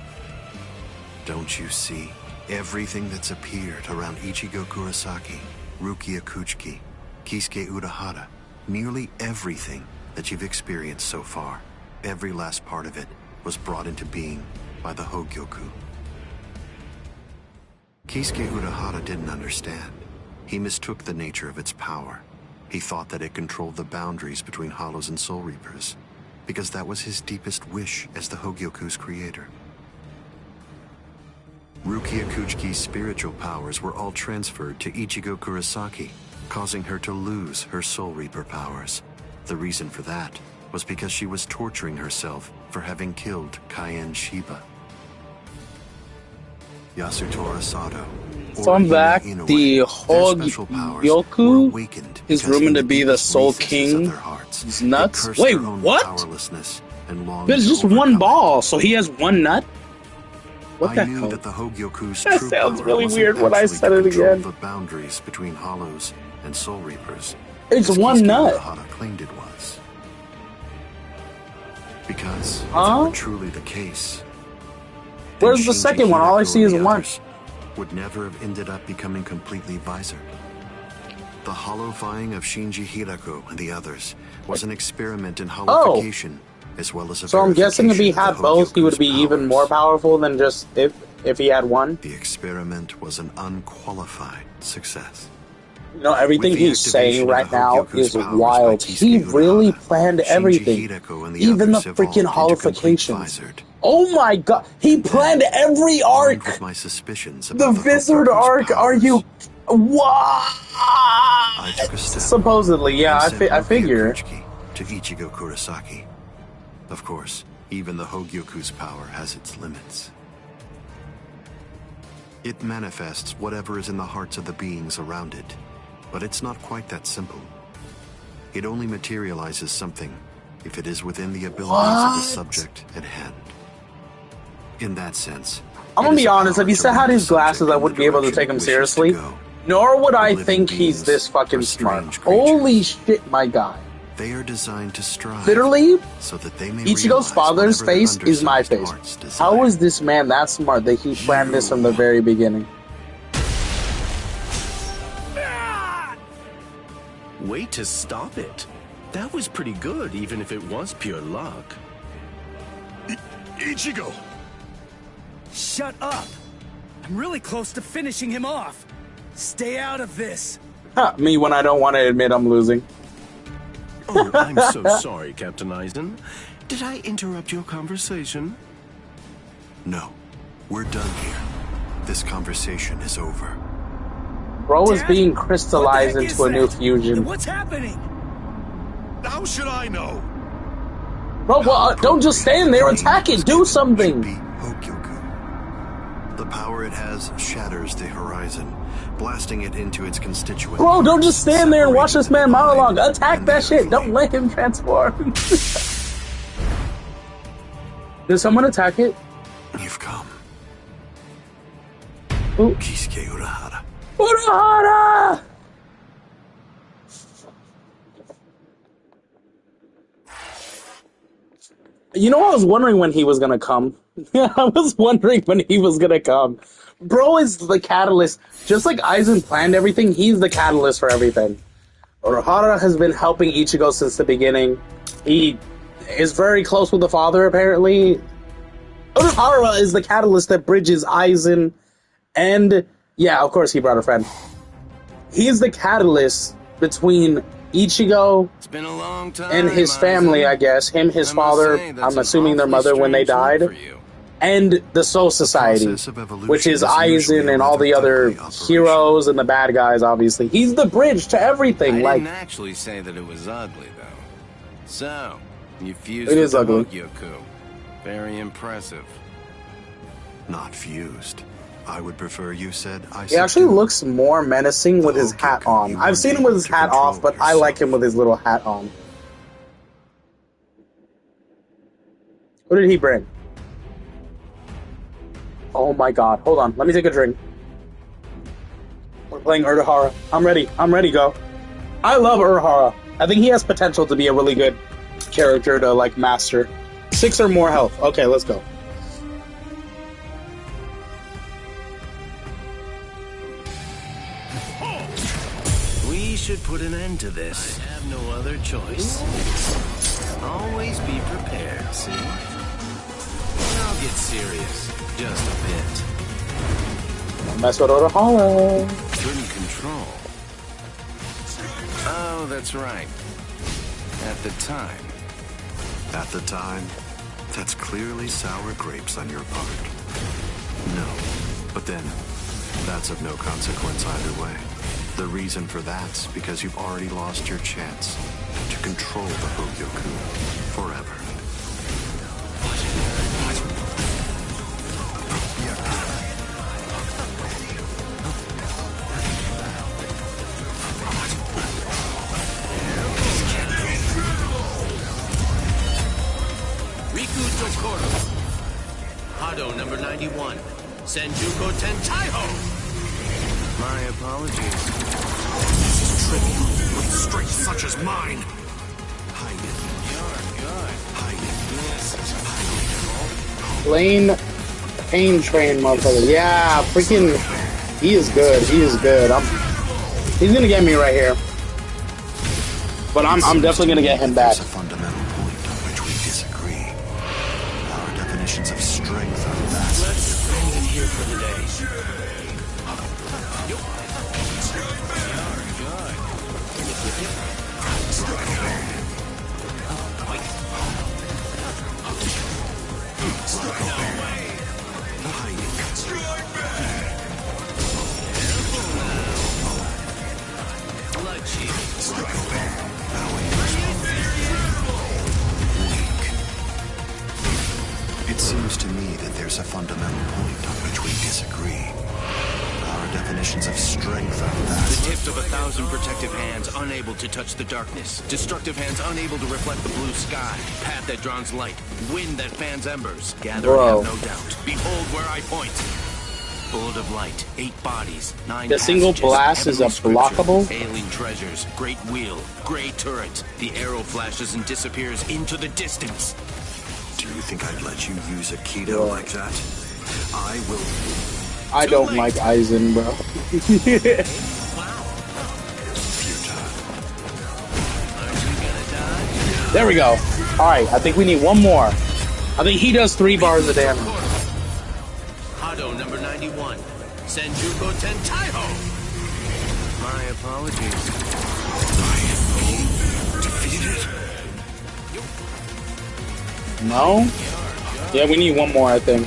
Don't you see? Everything that's appeared around Ichigo Kurosaki, Rukia Kuchiki, Kisuke Urahara, nearly everything that you've experienced so far, every last part of it was brought into being by the Hogyoku. Kisuke Urahara didn't understand. He mistook the nature of its power. He thought that it controlled the boundaries between Hollows and Soul Reapers, because that was his deepest wish as the Hogyoku's creator. Rukia Kuchiki's spiritual powers were all transferred to Ichigo Kurosaki, causing her to lose her Soul Reaper powers. The reason for that was because she was torturing herself for having killed Kaien Shiba. Yasutora Sato. So I'm back. The Hogyoku is rumored to be the Soul King. He's nuts. Wait, what? But it's just one ball, so he has one nut? What the hell? That the Hogyoku's that sounds really weird when I said it again. The boundaries between Hollows and Soul Reapers. It's one nut. Urahara claimed it was. Because if that were truly the case, where's the second one? All I see is one. Would never have ended up becoming completely visored. The hollowifying of Shinji Hirako and the others was an experiment in hollowification, as well as a so I'm guessing if he had both, he would be even more powerful than just if he had one. The experiment was an unqualified success. You know, everything he's saying right now is wild. He really planned everything, even the freaking hollifications. Oh my god, he planned every arc! With my suspicions the Vizard arc, are you... What? I took a step. Supposedly, yeah, I figure. To Ichigo Kurosaki. Of course, even the Hogyoku's power has its limits. It manifests whatever is in the hearts of the beings around it. But it's not quite that simple. It only materializes something if it is within the abilities of the subject at hand. In that sense, I'm gonna be honest, if he still had his glasses, I wouldn't be able to take him seriously. Nor would I think he's this fucking smart. Holy shit, my guy. They are designed to strive. Literally, so that they may Ichigo's father's face is my face. How is this man that smart that he planned this from the very beginning? Way to stop it. That was pretty good, even if it was pure luck. Ichigo! Shut up! I'm really close to finishing him off. Stay out of this. Me when I don't want to admit I'm losing. Oh, I'm so sorry, Captain Aizen. Did I interrupt your conversation? No. We're done here. This conversation is over. Bro is being crystallized into a new fusion. What's happening? How should I know? Bro, well, don't just stand there, attack it, do something! The power it has shatters the horizon, blasting it into its constituents. Bro, don't just stand there and watch this man monologue. Attack that shit. Don't let him transform. Did someone attack it? You've come. Ooh. Kisuke Urahara. Urahara! You know, I was wondering when he was gonna come. I was wondering when he was gonna come. Bro is the catalyst. Just like Aizen planned everything, he's the catalyst for everything. Urahara has been helping Ichigo since the beginning. He is very close with the father, apparently. Urahara is the catalyst that bridges Aizen and... yeah, of course he brought a friend. He's the catalyst between Ichigo it's been a long time, and his family, I guess. Him, his father, I'm assuming their mother when they died. And the Soul Society, which is Aizen and all the other heroes and the bad guys, obviously. He's the bridge to everything. I didn't actually say that it was ugly, though. So, you fused it with is the ugly. Hogyoku. Very impressive. Not fused. I would prefer you said I He actually looks more menacing with his hat on. I've seen him with his hat off, but I like him with his little hat on. What did he bring? Oh my god. Hold on. Let me take a drink. We're playing Urahara. I'm ready. I'm ready, go. I love Urahara. I think he has potential to be a really good character to, like, master. 6 or more health. Okay, let's go. We should put an end to this. I have no other choice. Always be prepared, see? I'll get serious. Just a bit. Don't mess with Urahara. Couldn't control. Oh, that's right. At the time. At the time? That's clearly sour grapes on your part. No, but But then, that's of no consequence either way. The reason for that's because you've already lost your chance to control the Hogyoku forever. Riku Jokoro. Hado number 91. Senjuko Tentaiho. My apologies. This is trivial with strength such as mine. Hide it. You're good. Hide it. Lane Pain Train, motherfucker. Yeah, freaking. He is good. He is good. He's gonna get me right here. But I'm definitely gonna get him back. There's a fundamental point on which we disagree. Our definitions of strength are vast. Let's end it here for the day. It seems to me that there's a fundamental point on which we disagree. Our definitions of strength are vast. The tips of 1,000 protective hands unable to touch the darkness. Destructive hands unable to reflect the blue sky. Path that draws light. Wind that fans embers. Gather and have no doubt. Behold where I point. Bullet of light. 8 bodies. 9 The single passages, blast is a heavenly blockable? scripture, alien treasures. Great wheel. Gray turret. The arrow flashes and disappears into the distance. Do you think I'd let you use a Keto like that? I will. I don't like Aizen, bro. There we go. Alright, I think we need one more. I think he does 3 bars of damage. Hado number 91. Senjuko Tentaiho. My apologies. Defeated. No? Yeah, we need one more, I think.